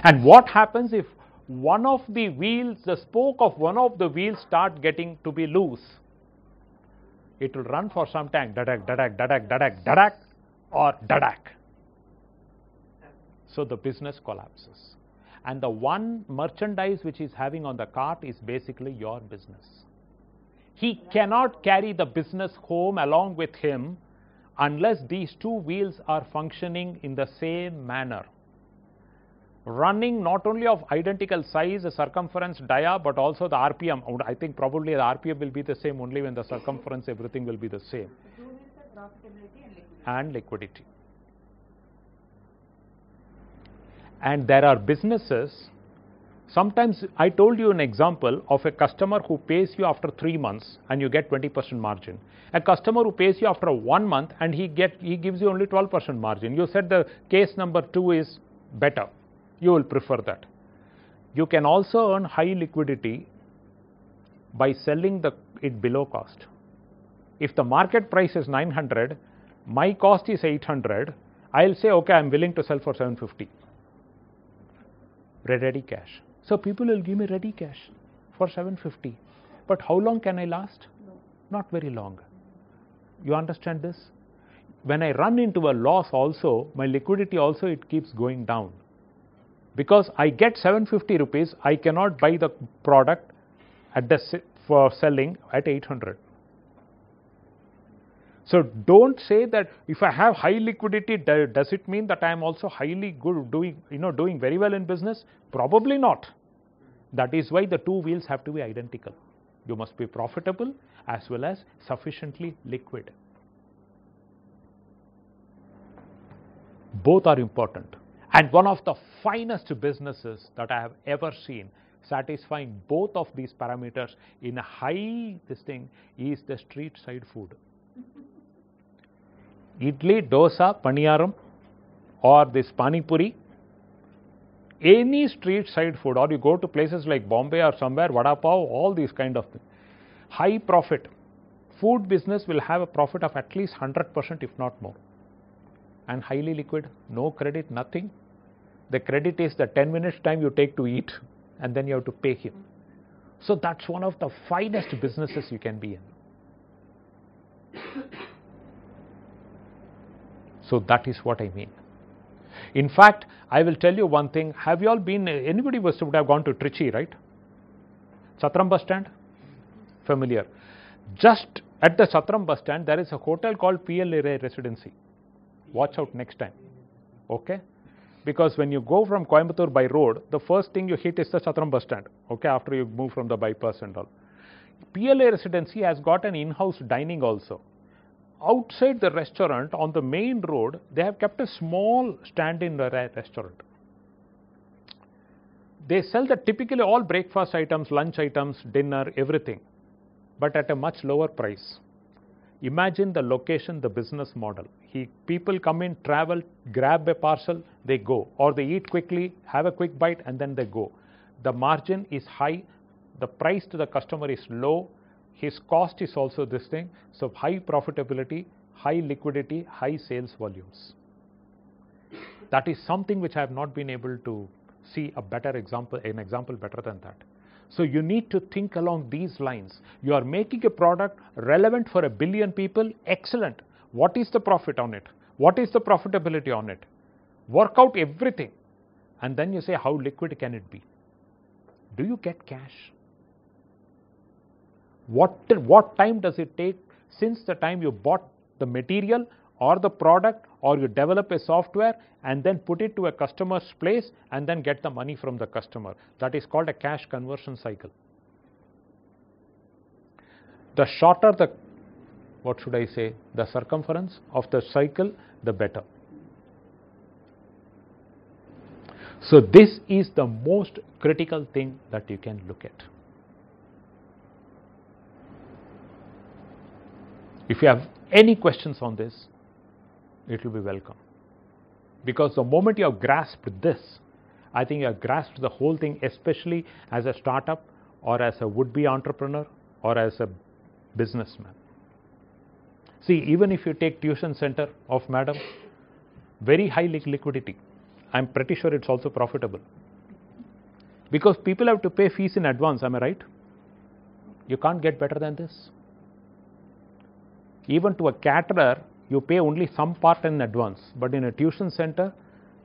And what happens if one of the wheels, the spoke of one of the wheels start getting to be loose? It will run for some time, dadak, dadak, dadak, dadak, dadak, or dadak. So the business collapses. And the one merchandise which is having on the cart is basically your business. He cannot carry the business home along with him unless these two wheels are functioning in the same manner. Running not only of identical size, circumference, dia, but also the RPM. I think probably the RPM will be the same only when the circumference, everything will be the same. And liquidity. And there are businesses, sometimes I told you an example of a customer who pays you after 3 months and you get 20% margin. A customer who pays you after 1 month and he gives you only 12% margin. You said the case number 2 is better. You will prefer that. You can also earn high liquidity by selling it below cost. If the market price is 900, my cost is 800, I'll say, okay, I'm willing to sell for 750. Ready cash. So people will give me ready cash for 750. But how long can I last? No. Not very long. You understand this? When I run into a loss also, my liquidity also, it keeps going down. Because I get 750 rupees, I cannot buy the product for selling at 800. So don't say that if I have high liquidity, does it mean that I am also highly good doing very well in business? Probably not. That is why the two wheels have to be identical. You must be profitable as well as sufficiently liquid. Both are important. And one of the finest businesses that I have ever seen satisfying both of these parameters in a high is the street side food. Idli, dosa, paniyaram, or this pani puri, any street side food, or you go to places like Bombay or somewhere, vada pav, all these kind of things. High profit. Food business will have a profit of at least 100% if not more. And highly liquid, no credit, nothing. The credit is the 10 minutes time you take to eat and then you have to pay him. So that's one of the finest businesses you can be in. So that is what I mean. In fact, I will tell you one thing. Have you all been, anybody would have gone to Trichy, right? Chatram bus stand? Familiar. Just at the Chatram bus stand, there is a hotel called PLA Residency. Watch out next time. Okay? Because when you go from Coimbatore by road, the first thing you hit is the Chatram bus stand. Okay? After you move from the bypass and all. PLA Residency has got an in-house dining also. Outside the restaurant, on the main road, they have kept a small stand in the restaurant. They sell typically all breakfast items, lunch items, dinner, everything, but at a much lower price. Imagine the location, the business model. People come in, travel, grab a parcel, they go, or they eat quickly, have a quick bite, and then they go. The margin is high, the price to the customer is low. His cost is also this thing. So high profitability, high liquidity, high sales volumes. That is something which I have not been able to see an example better than that. So you need to think along these lines. You are making a product relevant for 1 billion people. Excellent. What is the profit on it? What is the profitability on it? Work out everything. And then you say, how liquid can it be? Do you get cash? What time does it take since the time you bought the material or the product, or you develop a software and then put it to a customer's place and then get the money from the customer? That is called a cash conversion cycle. The shorter the, the circumference of the cycle, the better. So this is the most critical thing that you can look at. If you have any questions on this, it will be welcome. Because the moment you have grasped this, I think you have grasped the whole thing, especially as a startup or as a would-be entrepreneur or as a businessman. See, even if you take tuition center of madam, very high liquidity. I'm pretty sure it's also profitable. Because people have to pay fees in advance, am I right? You can't get better than this. Even to a caterer, you pay only some part in advance, but in a tuition center,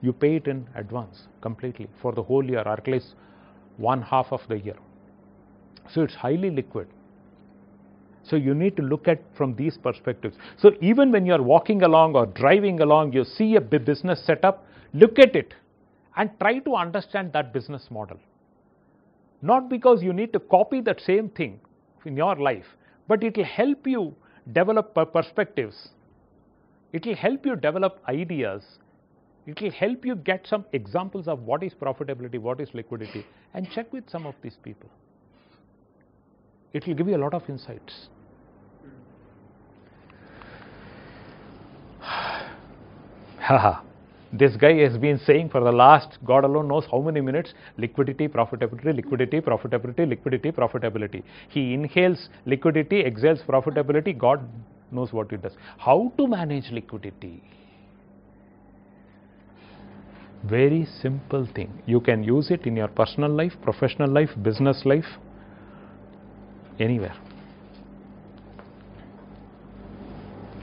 you pay it in advance completely for the whole year, or at least one half of the year. So it's highly liquid. So you need to look at from these perspectives. So even when you're walking along or driving along, you see a business setup, look at it and try to understand that business model. Not because you need to copy that same thing in your life, but it will help you develop perspectives. It will help you develop ideas. It will help you get some examples of what is profitability, what is liquidity, and check with some of these people. It will give you a lot of insights. Haha. This guy has been saying for the last, God alone knows how many minutes, liquidity, profitability, liquidity, profitability, liquidity, profitability. He inhales liquidity, exhales profitability, God knows what it does. How to manage liquidity? Very simple thing. You can use it in your personal life, professional life, business life, anywhere.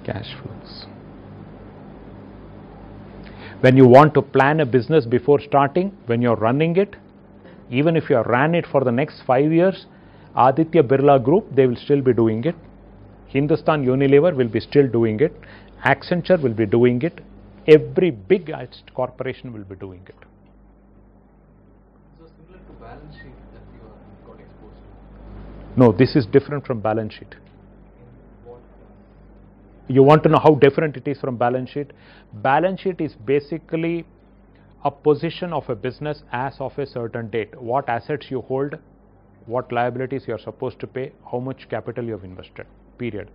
Cash flows. When you want to plan a business before starting, when you're running it, even if you have ran it for the next 5 years, Aditya Birla Group, they will still be doing it. Hindustan Unilever will be still doing it. Accenture will be doing it. Every big corporation will be doing it. So similar to balance sheet that you have got exposed to? No, this is different from balance sheet. In what? You want to know how different it is from balance sheet? Balance sheet is basically a position of a business as of a certain date. What assets you hold, what liabilities you are supposed to pay, how much capital you have invested, period.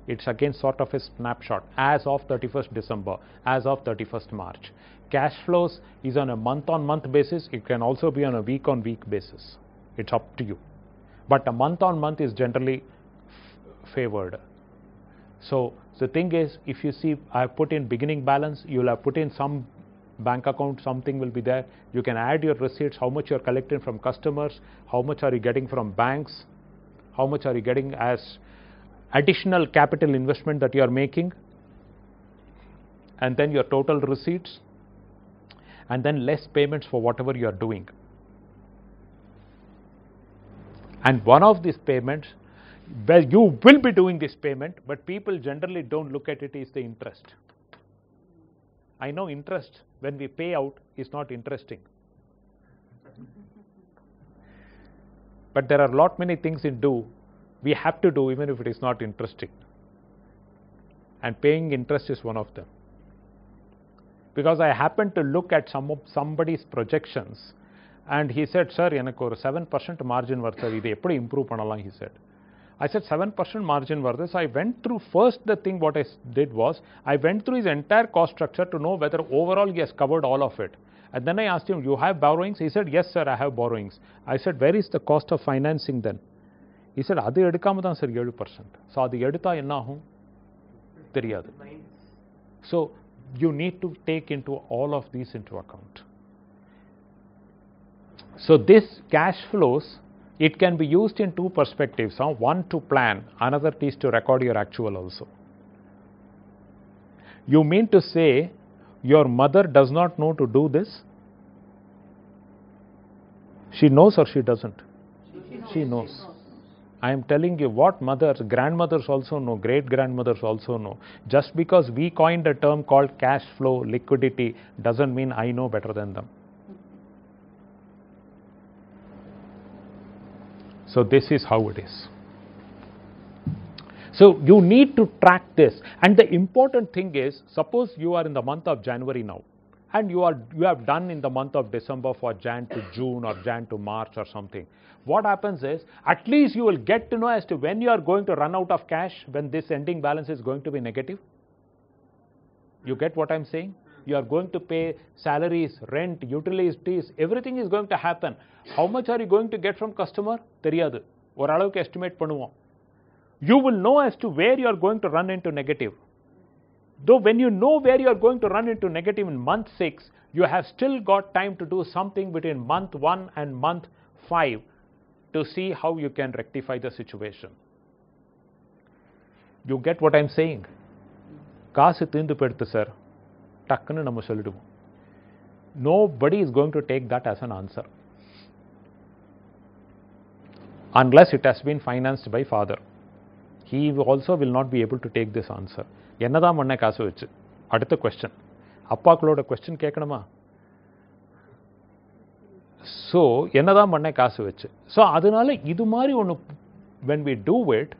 It's again sort of a snapshot as of 31st December, as of 31st March. Cash flows is on a month-on-month basis. It can also be on a week-on-week basis. It's up to you. But a month-on-month is generally favored. So the thing is, if you see I have put in beginning balance, you will have put in some bank account, something will be there. You can add your receipts, how much you are collecting from customers, how much are you getting from banks, how much are you getting as additional capital investment that you are making, and then your total receipts, and then less payments for whatever you are doing. And one of these payments, well, you will be doing this payment, but people generally don't look at it, is the interest. I know interest when we pay out is not interesting. But there are a lot many things we have to do even if it is not interesting. And paying interest is one of them. Because I happened to look at somebody's projections and he said, sir, எனக்கு ஒரு 7% margin வருது sir, இதை எப்படி improve பண்ணலாம், he said. I said 7% margin வருது. So I went through first, the thing what I did was I went through his entire cost structure to know whether overall he has covered all of it. And then I asked him, you have borrowings? He said, yes sir, I have borrowings. I said, where is the cost of financing then? He said, அது எடுக்காம தான் sir 7%. So அது எடுத்தா என்ன ஆகும் தெரியாது. So you need to take into all of these into account. So this cash flows, it can be used in two perspectives. One to plan, another is to record your actual also. You mean to say your mother does not know to do this? She knows or she doesn't? She knows. I am telling you what mothers, grandmothers also know, great grandmothers also know. Just because we coined a term called cash flow, liquidity, doesn't mean I know better than them. So this is how it is. So you need to track this, and the important thing is, suppose you are in the month of January now, and you have done in the month of December for Jan to June or Jan to March or something. What happens is, at least you will get to know as to when you are going to run out of cash, when this ending balance is going to be negative. You get what I'm saying? You are going to pay salaries, rent, utilities, everything is going to happen. How much are you going to get from customer? தெரியாது. ஒரு அளவுக்கு estimate பண்ணுவோம். You will know as to where you are going to run into negative. Though when you know where you are going to run into negative in month 6, you have still got time to do something between month 1 and month 5 to see how you can rectify the situation. You get what I'm saying? காசு தீர்ந்து போயிடுது sir, டக்குன்னு நம்ம சொல்லிடுவோம். Nobody is going to take that as an answer. Unless it has been financed by father. He also will not be able to take this answer. என்னதான் பண்ண காசு வச்சு? அடுத்த கொஸ்டின். அப்பாக்களோட கொஸ்டின் கேட்கணுமா? ஸோ என்னதான் பண்ண காசு வச்சு? ஸோ அதனால இது மாதிரி ஒன்று, when we do it,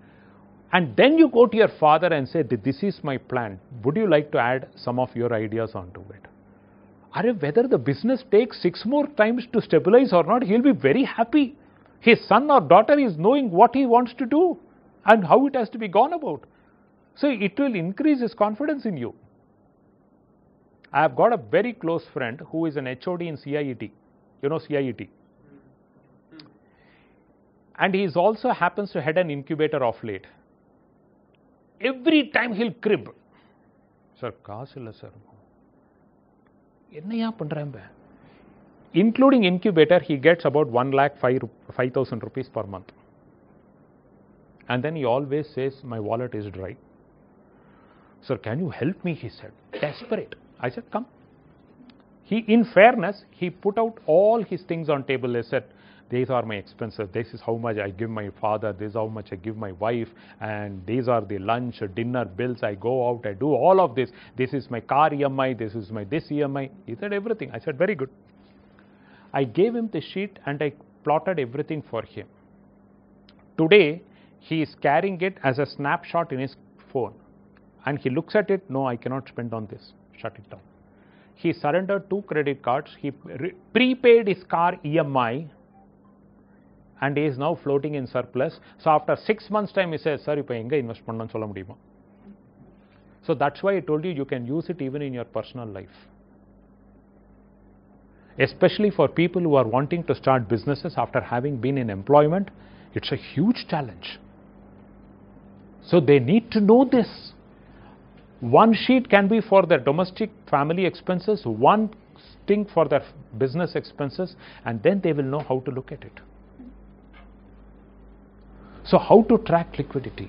and then you go to your father and say, this is my plan. Would you like to add some of your ideas onto it? Whether the business takes 6 more times to stabilize or not, he'll be very happy. His son or daughter is knowing what he wants to do and how it has to be gone about. So it will increase his confidence in you. I have got a very close friend who is an HOD in CIET. You know CIET. And he also happens to head an incubator of late. Every time he'll crib. Sir, காசு இல்லை sir. என்னையா பண்றேன்? Including incubator, he gets about 1,05,000 rupees per month. And then he always says, my wallet is dry. Sir, can you help me? He said, desperate. I said, come. In fairness, he put out all his things on table. He said, these are my expenses. This is how much I give my father. This is how much I give my wife. And these are the lunch, dinner bills. I go out. I do all of this. This is my car EMI. This is my this EMI. He said everything. I said, very good. I gave him the sheet and I plotted everything for him. Today, he is carrying it as a snapshot in his phone. And he looks at it, no, I cannot spend on this. Shut it down. He surrendered 2 credit cards. He prepaid his car EMI. And he is now floating in surplus. So after 6 months time, he says, sir, ipo enga invest pannan solla mudiyuma? So that's why I told you, you can use it even in your personal life. Especially for people who are wanting to start businesses after having been in employment, it's a huge challenge. So they need to know this. One sheet can be for their domestic family expenses, one thing for their business expenses, and then they will know how to look at it. So how to track liquidity?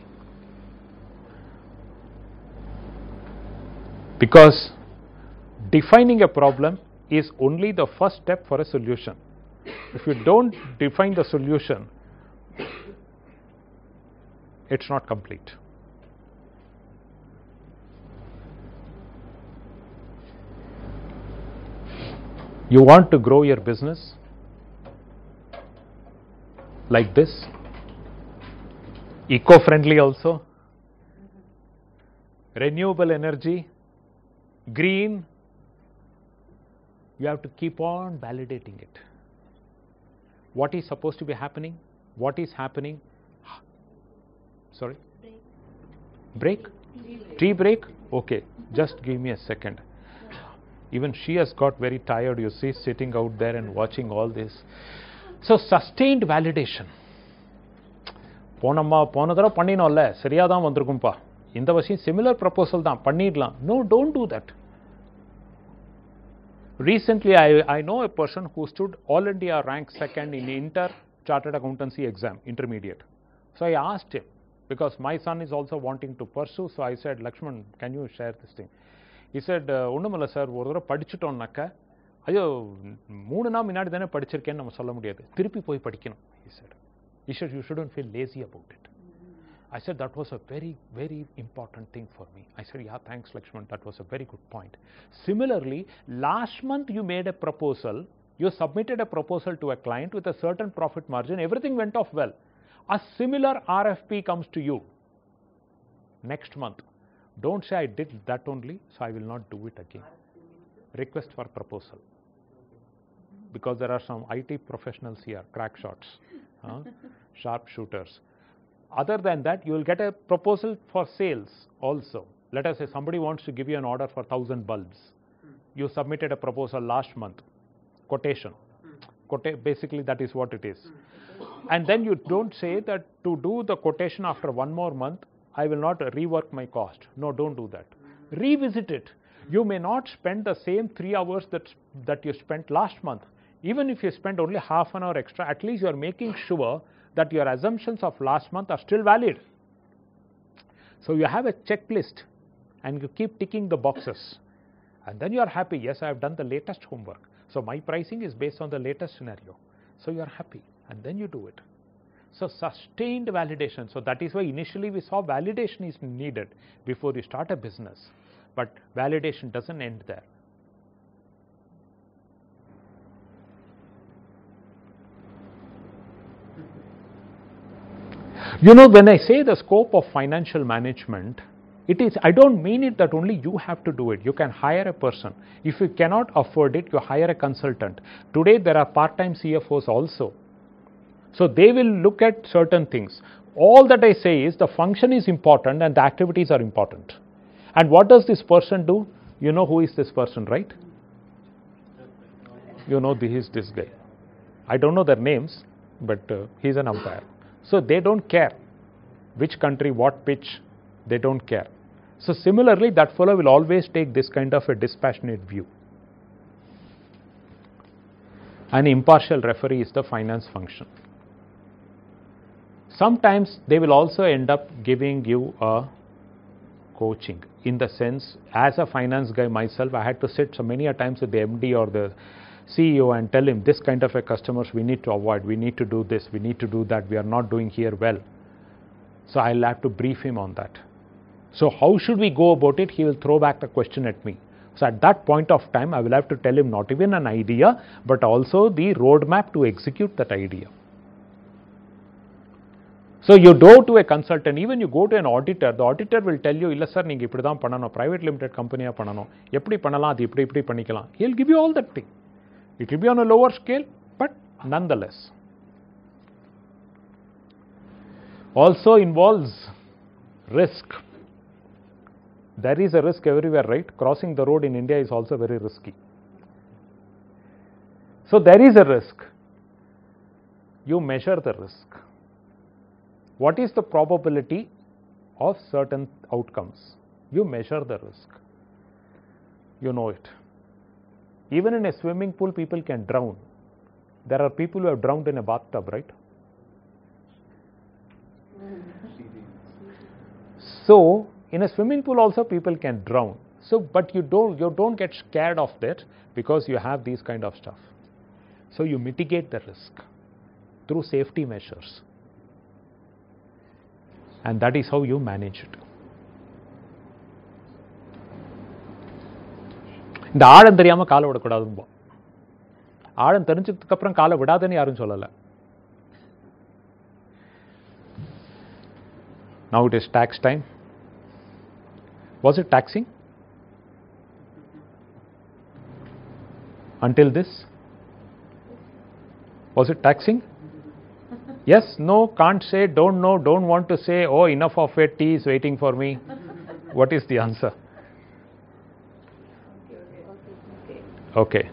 Because defining a problem is only the first step for a solution. If you don't define the solution, it's not complete. You want to grow your business like this, eco-friendly also, renewable energy, green. You have to keep on validating it. What is supposed to be happening? What is happening? Sorry? Break? Tea break? Okay, just give me a second. Even she has got very tired, you see, sitting out there and watching all this. So sustained validation. போன தடவை பண்ணினோம்ல, சரியா தான் வந்திருக்கும்பா. இந்த விஷயம் similar proposal தான், பண்ணிடலாம். No, don't do that. Recently, I know a person who stood all India rank 2nd in Inter Chartered Accountancy exam, intermediate. So I asked him, because my son is also wanting to pursue, so I said, Lakshman, can you share this thing? He said, ஒண்ணுமில்ல sir, ஒரு தடவை படிச்சுட்டோம்னாக்க, ஐயோ 3 நாள் முன்னாடி தானே படிச்சிருக்கேன்னு நம்ம சொல்ல முடியாது, திருப்பி போய் படிக்கணும். He said, He said, you shouldn't feel lazy about it. I said, that was a very, very important thing for me. I said, yeah, thanks, Lakshman. That was a very good point. Similarly, last month you made a proposal. You submitted a proposal to a client with a certain profit margin. Everything went off well. A similar RFP comes to you next month. Don't say I did that only, so I will not do it again. Request for proposal. Because there are some IT professionals here, crack shots, sharp shooters. Other than that, you will get a proposal for sales also. Let us say somebody wants to give you an order for 1,000 bulbs. You submitted a proposal last month, quotation. Basically, that is what it is. And then you don't say that to do the quotation after one more month, I will not rework my cost. No, don't do that. Revisit it. You may not spend the same 3 hours that you spent last month. Even if you spend only half an hour extra, at least you are making sure that your assumptions of last month are still valid. So you have a checklist and you keep ticking the boxes. And then you are happy. Yes, I have done the latest homework. So my pricing is based on the latest scenario. So you are happy. And then you do it. So sustained validation. So that is why initially we saw validation is needed before you start a business. But validation doesn't end there. You know, when I say the scope of financial management, it is, I don't mean it that only you have to do it. You can hire a person. If you cannot afford it, you hire a consultant. Today there are part-time CFOs also. So they will look at certain things. All that I say is the function is important and the activities are important. And what does this person do? You know who is this person, right? You know this guy. I don't know their names, but he's an umpire. So they don't care which country, what pitch, they don't care. So similarly, that fellow will always take this kind of a dispassionate view. An impartial referee is the finance function. Sometimes they will also end up giving you a coaching. In the sense, as a finance guy myself, I had to sit so many a times with the MD or the CEO and tell him this kind of a customers we need to avoid, we need to do this, we need to do that, we are not doing here well. So I'll have to brief him on that. So how should we go about it? He will throw back the question at me. So at that point of time, I will have to tell him not even an idea, but also the roadmap to execute that idea. So you go to a consultant, even you go to an auditor, the auditor will tell you, illa sir, neenga ipdi dhaan pananum, private limited company pananum, eppadi pannalam, adu ipdi pannikalam. He'll give you all that thing. It will be on a lower scale, but nonetheless. Also involves risk. There is a risk everywhere, right? Crossing the road in India is also very risky. So there is a risk. You measure the risk. What is the probability of certain outcomes? You measure the risk. You know it. Even in a swimming pool, people can drown. There are people who have drowned in a bathtub, right? So, in a swimming pool also people can drown. So, but you don't get scared of that because you have these kind of stuff. So, you mitigate the risk through safety measures. And that is how you manage it. இந்த ஆழம் தெரியாம காலை விடக்கூடாதும்போ. ஆழம் தெரிஞ்சதுக்கு அப்புறம் காலை விடாதன்னு யாரும் சொல்லல. Now it is tax time. Was it taxing? Until this? Was it taxing? Yes, no, can't say, don't know, don't want to say, oh, enough of it, tea is waiting for me. What is the answer? Okay,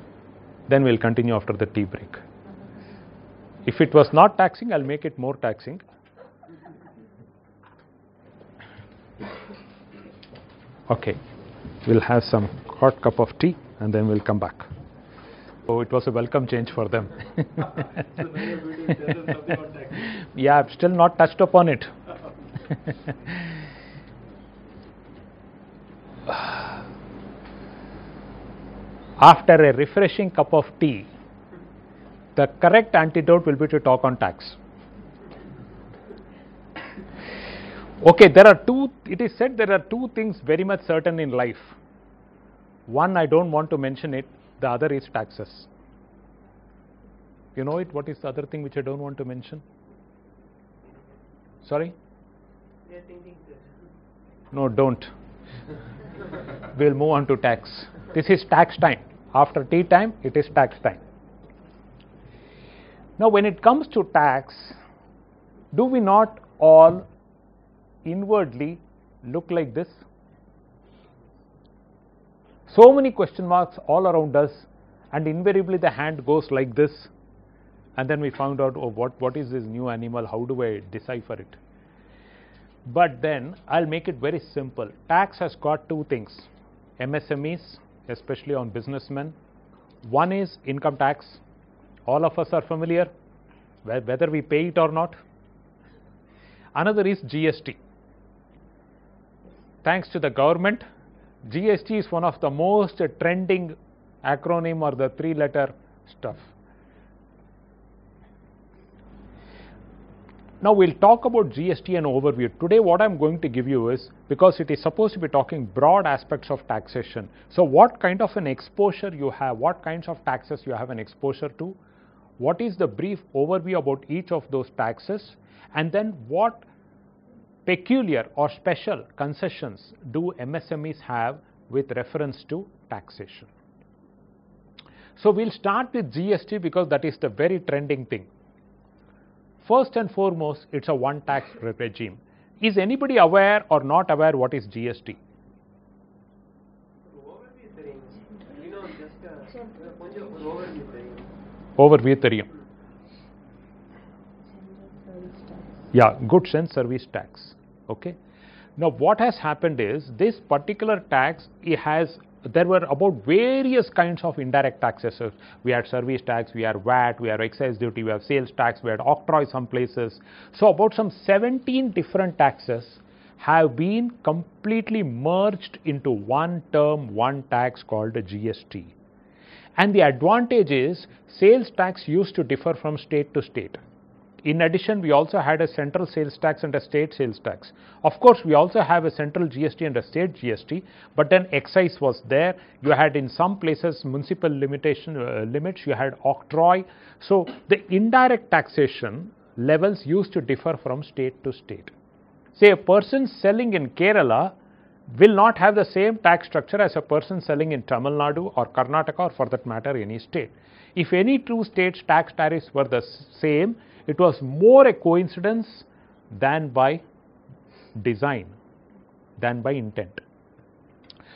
then we'll continue after the tea break. If it was not taxing, I'll make it more taxing. Okay, we'll have some hot cup of tea and then we'll come back. Oh, it was a welcome change for them. Yeah, I've still not touched upon it. After a refreshing cup of tea, the correct antidote will be to talk on tax. Okay, it is said there are two things very much certain in life. One, I don't want to mention it, the other is taxes. You know it? What is the other thing which I don't want to mention? Sorry? They are thinking, sir. No, don't. We'll move on to tax. This is tax time. After tea time, it is tax time. Now, when it comes to tax, do we not all inwardly look like this? So many question marks all around us, and invariably the hand goes like this, and then we found out, oh, what is this new animal? How do I decipher it? But then I'll make it very simple. Tax has got two things. MSMEs, especially on businessmen. One is income tax. All of us are familiar, whether we pay it or not. Another is GST. Thanks to the government, GST is one of the most trending acronym or the three-letter stuff. Now we'll talk about GST and overview. Today what I'm going to give you is, because it is supposed to be talking broad aspects of taxation. So what kind of an exposure you have, what kinds of taxes you have an exposure to, what is the brief overview about each of those taxes, and then what peculiar or special concessions do MSMEs have with reference to taxation. So we'll start with GST because that is the very trending thing. First and foremost, it's a one tax regime. Is anybody aware or not aware what is GST? Overview தெரியும். Yeah, goods and service tax. Okay. Now what has happened is, this particular tax, there were about various kinds of indirect taxes. So we had service tax, we had VAT, we had excise duty, we have sales tax, we had octroi some places. So about some 17 different taxes have been completely merged into one term, one tax called a GST. And the advantage is, sales tax used to differ from state to state. In addition, we also had a central sales tax and a state sales tax. Of course, we also have a central GST and a state GST, but then excise was there. You had in some places municipal limits, you had octroi. So the indirect taxation levels used to differ from state to state. Say a person selling in Kerala will not have the same tax structure as a person selling in Tamil Nadu or Karnataka, or for that matter any state. If any two states' tax tariffs were the same, it was more a coincidence than by design, than by intent.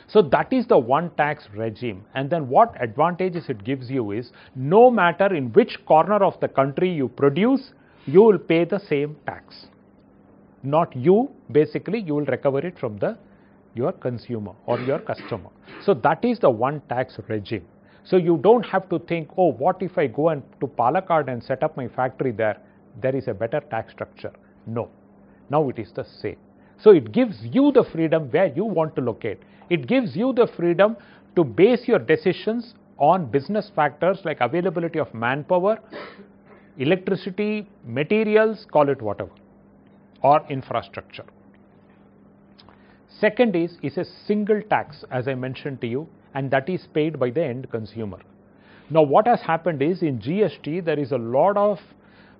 So that is the one tax regime. And then what advantages it gives you is, no matter in which corner of the country you produce, you will pay the same tax. Not you, basically you will recover it from your consumer or your customer. So that is the one tax regime. So you don't have to think, oh, what if I go to Palakkad and set up my factory there? There is a better tax structure. No. Now it is the same. So it gives you the freedom where you want to locate. It gives you the freedom to base your decisions on business factors like availability of manpower, electricity, materials, call it whatever, or infrastructure. Second is a single tax, as I mentioned to you, and that is paid by the end consumer. Now what has happened is, in GST there is a lot of,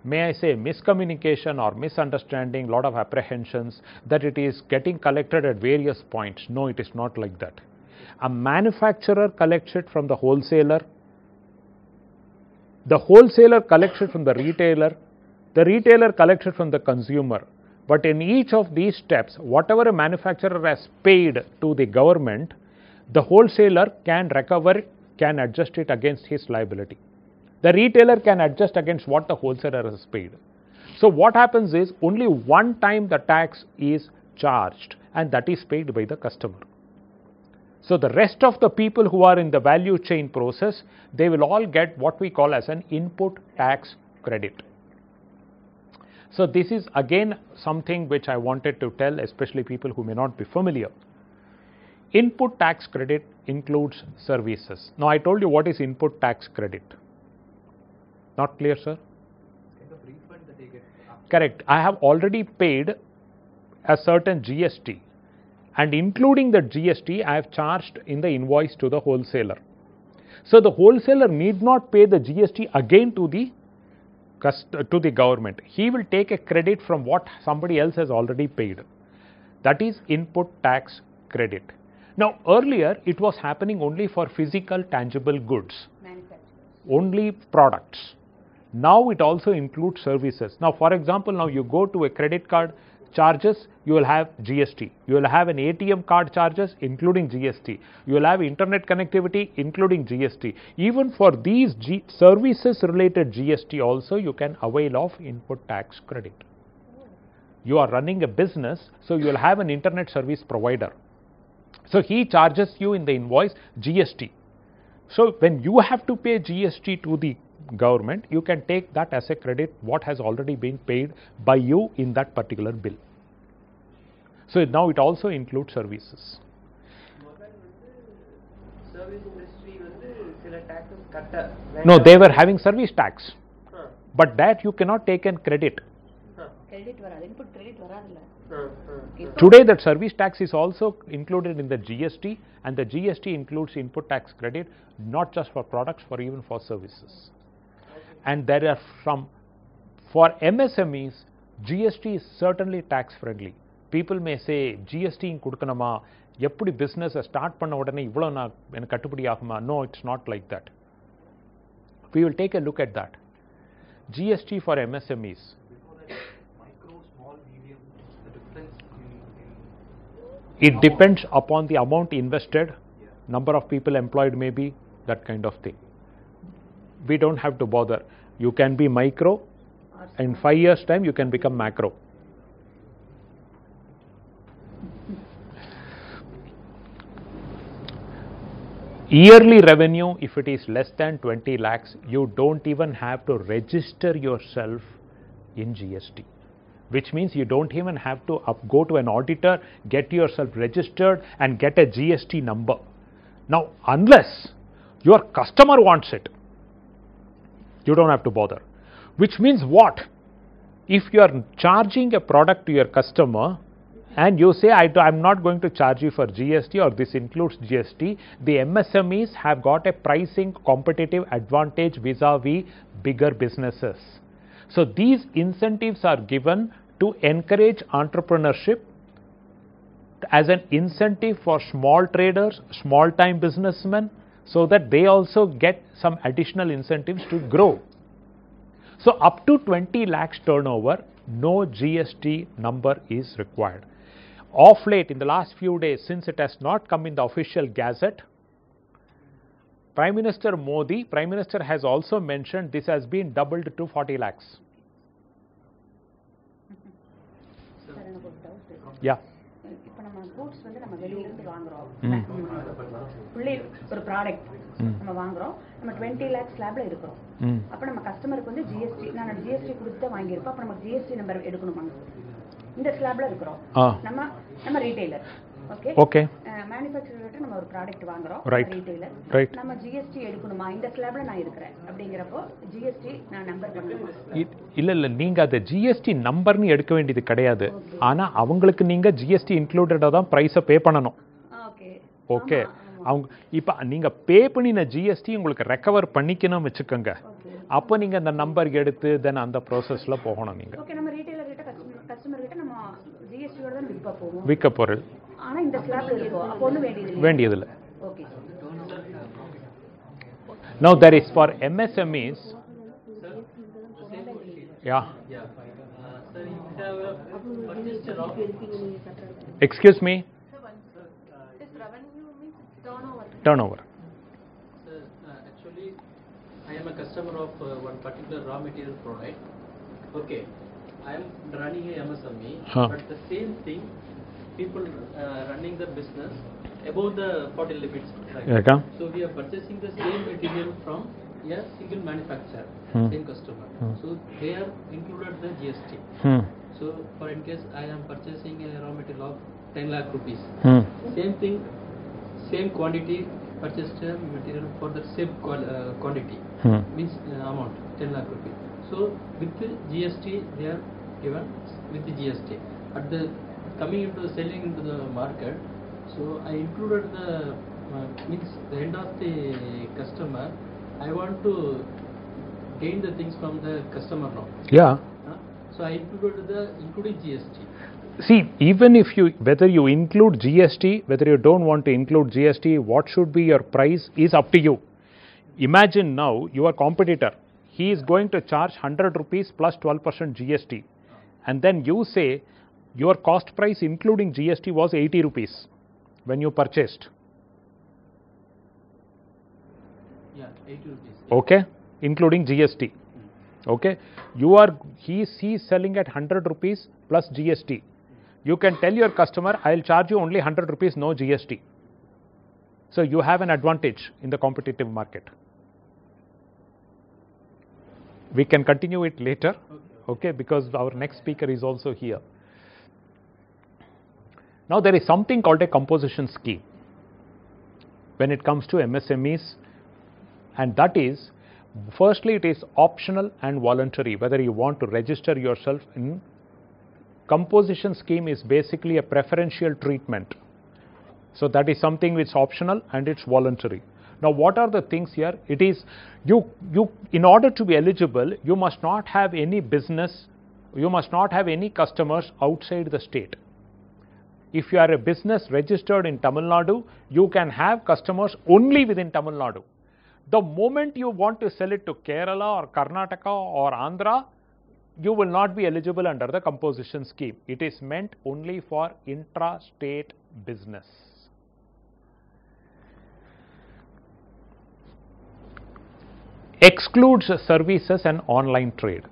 may I say, miscommunication or misunderstanding, lot of apprehensions that it is getting collected at various points. No, it is not like that. A manufacturer collects it from the wholesaler collects it from the retailer collects it from the consumer. But in each of these steps, whatever a manufacturer has paid to the government, the wholesaler can recover, can adjust it against his liability. The retailer can adjust against what the wholesaler has paid. So what happens is, only one time the tax is charged, and that is paid by the customer. So the rest of the people who are in the value chain process, they will all get what we call as an input tax credit. So this is again something which I wanted to tell, especially people who may not be familiar. Input tax credit includes services. Now I told you what is input tax credit. Not clear, sir? Kind of refund that they get after. Correct. I have already paid a certain GST, and including the GST I have charged in the invoice to the wholesaler. So the wholesaler need not pay the GST again to the government. He will take a credit from what somebody else has already paid. That is input tax credit. Now earlier it was happening only for physical tangible goods, only products. Now it also includes services. Now for example, now you go to a credit card charges, you will have GST. You will have an ATM card charges including GST. You will have internet connectivity including GST. Even for these services related GST also you can avail of input tax credit. You are running a business, so you will have an internet service provider. So he charges you in the invoice GST. So when you have to pay GST to the government, you can take that as a credit what has already been paid by you in that particular bill. So now it also includes services. Service industry taxes no, they were having service tax, but that you cannot take in credit. Input credit Today that service tax is also included in the GST, and the GST includes input tax credit not just for products, for even for services. And there are for MSMEs, GST is certainly tax friendly. People may say GST kudukanama, eppadi business start panna odane ivlo na enak kattupadi aguma. No, it's not like that. We will take a look at that. GST for MSMEs. Micro, small, medium, the difference It depends upon the amount invested, number of people employed maybe, that kind of thing. We don't have to bother. You can be micro, in 5 years time you can become macro. Yearly revenue, if it is less than 20 lakhs, you don't even have to register yourself in GST. Which means you don't even have to go to an auditor, get yourself registered and get a GST number. Now, unless your customer wants it, you don't have to bother. Which means what? If you are charging a product to your customer and you say, I'm not going to charge you for GST or this includes GST, the MSMEs have got a pricing competitive advantage vis-a-vis bigger businesses. So these incentives are given to encourage entrepreneurship as an incentive for small traders, small time businessmen, so that they also get some additional incentives to grow. So up to 20 lakhs turnover, no GST number is required. Of late, in the last few days, since it has not come in the official gazette, Prime Minister Modi, Prime Minister has also mentioned this has been doubled to 40 lakhs. Yeah. இப்போ நம்ம goods வந்து நம்ம வெளியில இருந்து வாங்குறோம். ஒரு product நம்ம வாங்குறோம். நம்ம 20 lakhs ஸ்லாப்ல இருக்கிறோம். அப்ப நம்ம கஸ்டமருக்கு வந்து GST நான் GST கொடுத்து வாங்கி இருப்போம். அப்ப நம்ம GST நம்பர் எடுக்கணுமா? இந்த ஸ்லாப்ல இருக்கிறோம். நம்ம ரீட்டைலர். ஓகே. மேனுஃபேக்சரர்ட்ட நம்ம ஒரு ப்ராடக்ட் வாங்குறோம். ரீட்டைலர். நம்ம GST எடுக்கணுமா? இந்த ஸ்லாப்ல நான் இருக்கிறேன். அப்படிங்கறப்போ GST நான் நம்பர் பண்ணணுமா? இல்ல நீங்க அத GST நம்பர்னு எடுக்க வேண்டியது கிடையாது. ஆனா அவங்களுக்கு நீங்க GST இன்க்ளூடடா தான் பிரைஸ பே பண்ணனும். ஓகே. அவங்க இப்ப நீங்க பே பண்ணின GST உங்களுக்கு ரெக்கவர் பண்ணிக்கணும் வெச்சுக்கங்க. அப்ப நீங்க அந்த நம்பர் எடுத்து தென் அந்த processல போகணும் நீங்க. ஓகே. நம்ம ரீட்டைலர் கிட்ட கஸ்டமர் கிட்ட நம்ம GST ஓட தான் விற்க போவோம். விற்க போறோம். ஆனா இந்த ஸ்லாப்ல இருக்கும். அப்ப ஒண்ணு வேண்டியது இல்ல. Okay. Now there is for MSMEs. Yeah. Sir, you have purchased a raw. Excuse me. This revenue means Turnover. Sir, actually, I am a customer of one particular raw material product. Okay, I am running a MSME, but the same thing, people running the business above the 40 limits. Right? So we are purchasing the same material from a single manufacturer, same customer. So they are included the GST. So for in case I am purchasing a raw material of 10 lakh rupees, same thing, same quantity purchased material for the same quantity, means amount 10 lakh rupees. So with the GST they are given with the GST. At the coming into selling into the market, so I included the means the end of the customer. I want to gain the things from the customer now. Yeah. So I included including GST. See, even if you, whether you include GST, whether you don't want to include GST, what should be your price is up to you. Imagine now your competitor, he is going to charge 100 rupees plus 12% GST, and then you say your cost price including GST was 80 rupees when you purchased. Yeah, 80 rupees. Okay, including GST. Okay, he's selling at 100 rupees plus GST. You can tell your customer, I'll charge you only 100 rupees, no GST. So you have an advantage in the competitive market. We can continue it later, okay, because our next speaker is also here. Now there is something called a composition scheme when it comes to MSMEs, and that is, firstly, it is optional and voluntary whether you want to register yourself in. Composition scheme is basically a preferential treatment. So that is something which is optional and it's voluntary. Now what are the things here? It is, you in order to be eligible, you must not have any business, you must not have any customers outside the state. If you are a business registered in Tamil Nadu, you can have customers only within Tamil Nadu. The moment you want to sell it to Kerala or Karnataka or Andhra, you will not be eligible under the composition scheme. It is meant only for intra-state business. Excludes services and online trade.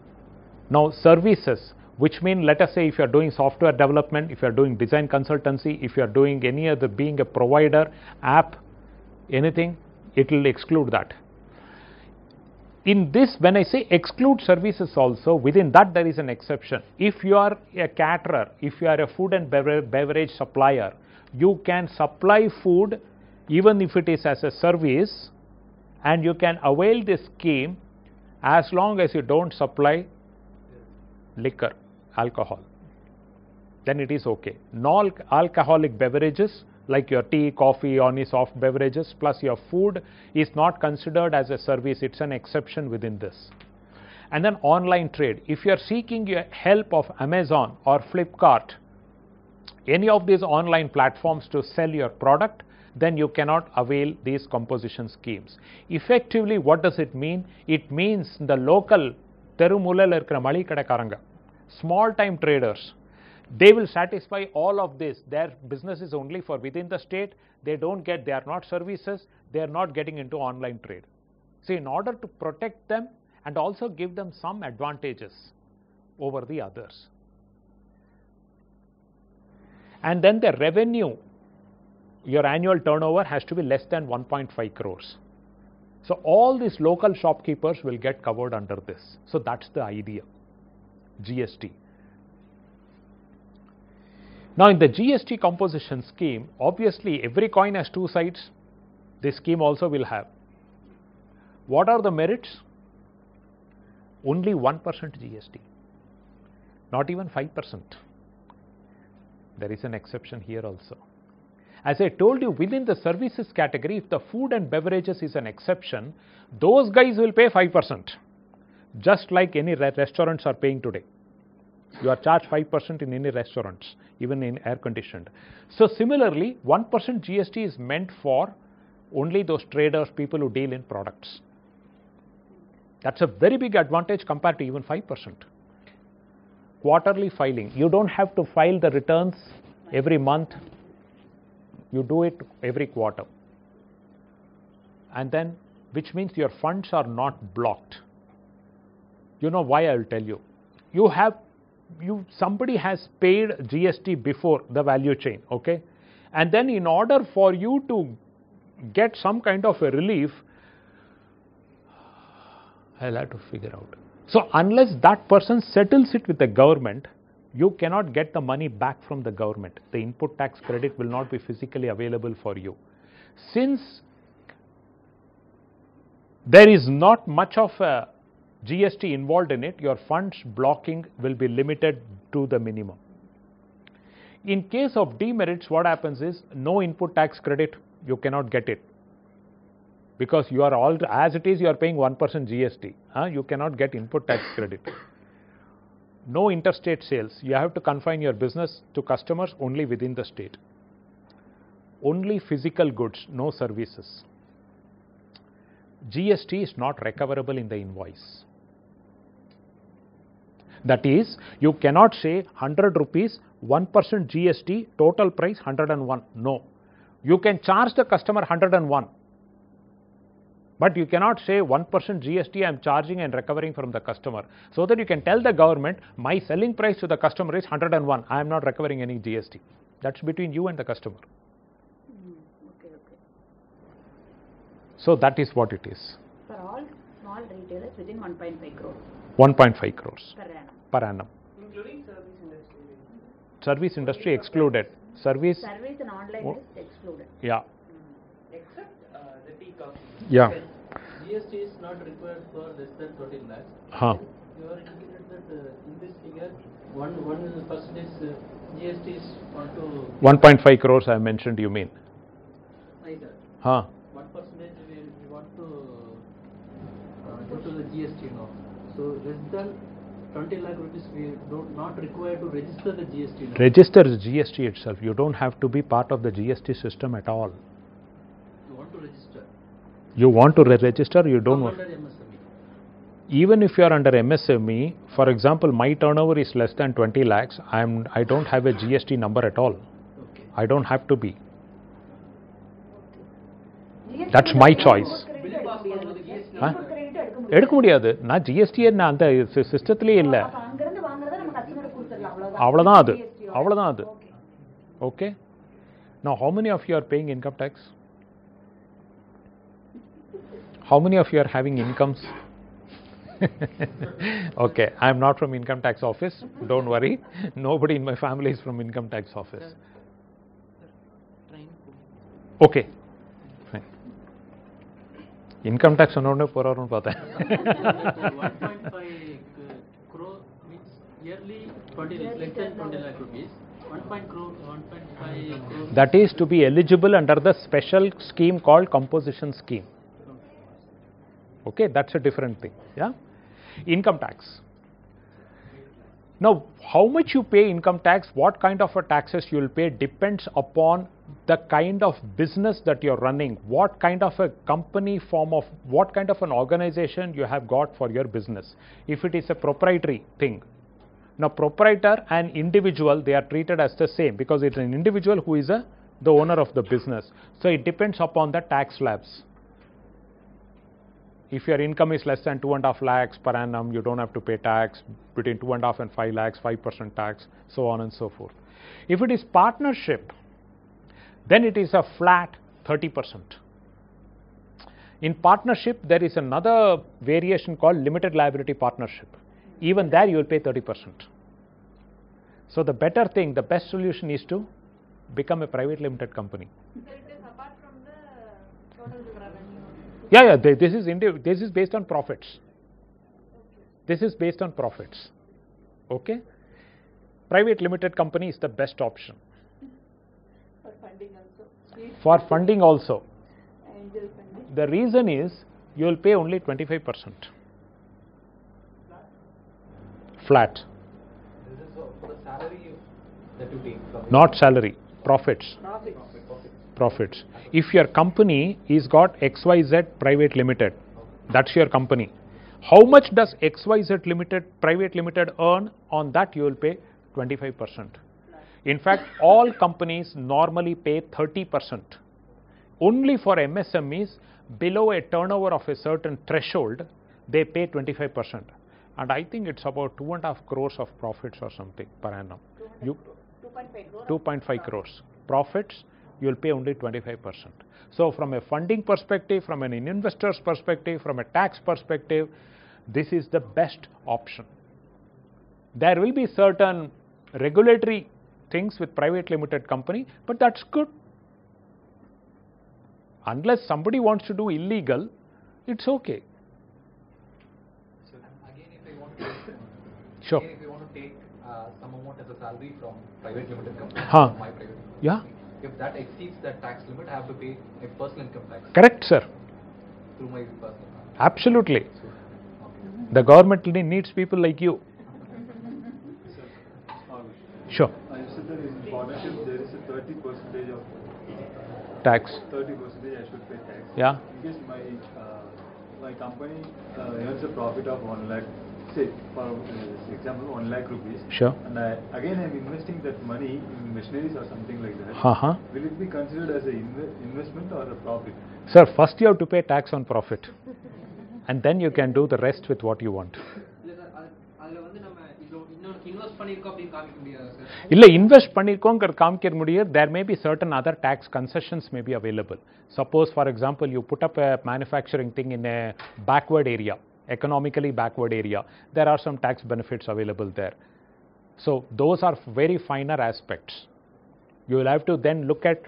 Now services, which mean, let us say if you are doing software development, if you are doing design consultancy, if you are doing any other, being a provider, app, anything, it will exclude that. In this, when I say exclude services also, within that there is an exception. If you are a caterer, if you are a food and beverage supplier, you can supply food even if it is as a service, and you can avail this scheme as long as you don't supply liquor, alcohol. Then it is okay. Non-alcoholic beverages like your tea, coffee, or any soft beverages plus your food is not considered as a service. It's an exception within this. And then online trade. If you are seeking help of Amazon or Flipkart, any of these online platforms to sell your product, then you cannot avail these composition schemes. Effectively, what does it mean? It means the local Terumulal irukra mali kadakaranga, small time traders, they will satisfy all of this. Their business is only for within the state. They are not services, they are not getting into online trade. So in order to protect them and also give them some advantages over the others. And then the revenue, your annual turnover has to be less than 1.5 crores. So all these local shopkeepers will get covered under this. So that's the idea, GST. Now in the GST composition scheme, obviously every coin has two sides. This scheme also will have. What are the merits? Only 1% GST, not even 5%. There is an exception here also. As I told you, within the services category, if the food and beverages is an exception, those guys will pay 5%, just like any restaurants are paying today. You are charged 5% in any restaurants, even in air conditioned. So similarly, 1% GST is meant for only those traders, people who deal in products. That's a very big advantage compared to even 5%. Quarterly filing. You don't have to file the returns every month. You do it every quarter. And then, which means your funds are not blocked. You know why? I will tell you. Somebody has paid GST before the value chain, okay? And then in order for you to get some kind of a relief, I'll have to figure out. So unless that person settles it with the government, you cannot get the money back from the government. The input tax credit will not be physically available for you. Since there is not much of a GST involved in it, your funds blocking will be limited to the minimum. In case of demerits, what happens is no input tax credit, you cannot get it. Because you are all, as it is, you are paying 1% GST. You cannot get input tax credit. No interstate sales. You have to confine your business to customers only within the state. Only physical goods, no services. GST is not recoverable in the invoice. That is, you cannot say 100 rupees, 1% GST, total price 101. No. You can charge the customer 101. But you cannot say 1% GST I am charging and recovering from the customer. So that you can tell the government, my selling price to the customer is 101. I am not recovering any GST. That's between you and the customer. Okay. So that is what it is. For all small retailers within 1.5 crores. 1.5 crores. Per annum. Per annum. Including service industry. Service industry excluded. Service and online is excluded. Yeah. Except the tea coffee. Yeah. GST is not required for less than 20 lakhs. You are indicated that in this figure, 1% GST is 1.5 crores I mentioned, you mean? Either. 1% we want to go to the GST now. So less than 20 lakh rupees, we not required to register the GST now. Register the GST itself. You don't have to be part of the GST system at all. You want to register. You want to register, you don't want. Under MSME. Even if you are under MSME, for example, my turnover is less than 20 lakhs, I don't have a GST number at all. Okay. I don't have to be. That's my choice. எடுக்க முடியாது. நான் GST அந்த சிஸ்டத்திலே இல்ல. அவ்வளவுதான் அது. அவ்வளவுதான் அது. Okay. Now how many of you are paying income tax? How many of you are having incomes? Okay, I am not from income tax office. Don't worry. Nobody in my family is from income tax office. Okay. Fine. Income tax சொன்னோடனே போறாருன்னு பார்த்தேன். 1.5 crore means yearly 20 lakh, less than 20 lakh rupees. 1.5 crore. That is to be eligible under the special scheme called composition scheme. Okay, that's a different thing. Yeah. Income tax. Now, how much you pay income tax, what kind of a taxes you will pay depends upon the kind of business that you're running, what kind of a company form of, what kind of an organization you have got for your business. If it is a proprietary thing. Now, proprietor and individual, they are treated as the same because it's an individual who is the owner of the business. So, it depends upon the tax slabs. If your income is less than 2.5 lakhs per annum, you don't have to pay tax. Between 2.5 and 5 lakhs, 5% tax, so on and so forth. If it is partnership, then it is a flat 30%. In partnership, there is another variation called limited liability partnership. Even there, you will pay 30%. So the better thing, the best solution is to become a private limited company. So it is apart from the total revenue. Yeah. This is based on profits. This is based on profits. Okay. Private limited company is the best option. For funding also. For funding also. Angel funding. The reason is you will pay only 25%. Flat. This is for the salary that you take from Not salary, profits. Profits. If your company is got XYZ Private Limited, that's your company. How much does XYZ Limited Private Limited earn? On that you will pay 25%. In fact, all companies normally pay 30%. Only for MSMEs below a turnover of a certain threshold, they pay 25%. And I think it's about 2.5 crores of profits or something per annum. 2.5 crores. Profits, you will pay only 25%. So from a funding perspective, from an investor's perspective, from a tax perspective, this is the best option. There will be certain regulatory things with private limited company, but that's good. Unless somebody wants to do illegal, it's okay. So again, if I want to Sure. again, if I want to take some amount as a salary from private limited company, Huh. from my private limited Yeah. company. If that exceeds that tax limit, I have to pay a personal income tax Correct, sir. through my personal. Absolutely. Okay. The government needs people like you. Sure. I said that in partnership there is a 30% of Tax. 30% I should pay tax. Yeah. In case my company earns a profit of 1 lakh, say for example 1 lakh rupees. Sure. And again I'm investing that money in machineries or something like that. Uh-huh. Will it be considered as an investment or a profit? Sir, first you have to pay tax on profit. And then you can do the rest with what you want. இல்லை invest பண்ணிருக்கோங்கிறது காமிக்க முடியாது. There may be certain other tax concessions may be available. Suppose for example you put up a manufacturing thing in a backward area, economically backward area. There are some tax benefits available there. So those are very finer aspects. You will have to then look at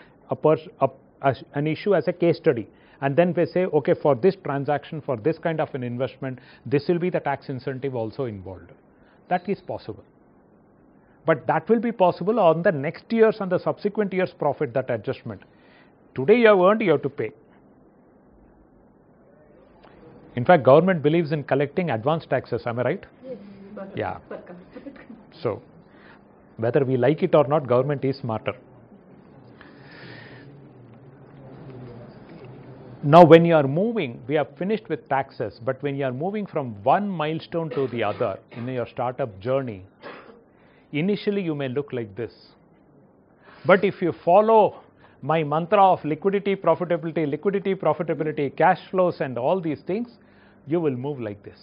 an issue as a case study. And then we say, okay, for this transaction, for this kind of an investment, this will be the tax incentive also involved. That is possible. But that will be possible on the next year's and the subsequent year's profit, that adjustment. Today you have earned, you have to pay. In fact, government believes in collecting advance taxes, am I right? Yes. Yeah. So, whether we like it or not, government is smarter. Now, when you are moving, we have finished with taxes, but when you are moving from one milestone to the other in your startup journey, initially you may look like this. But if you follow my mantra of liquidity, profitability, cash flows and all these things, you will move like this.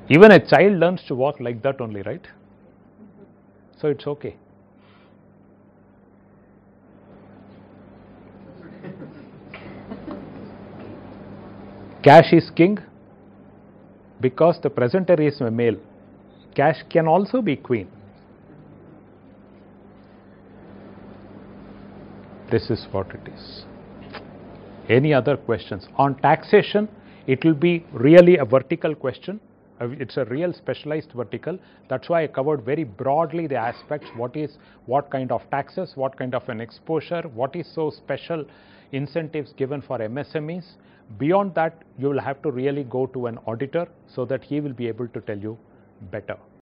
Even a child learns to walk like that only, right? So it's okay. Cash is king because the presenter is a male. Cash can also be queen. This is what it is. Any other questions? On taxation, it will be really a vertical question. It's a real specialized vertical. That's why I covered very broadly the aspects. What kind of taxes, what kind of an exposure, what is so special incentives given for MSMEs. Beyond that, you will have to really go to an auditor so that he will be able to tell you better.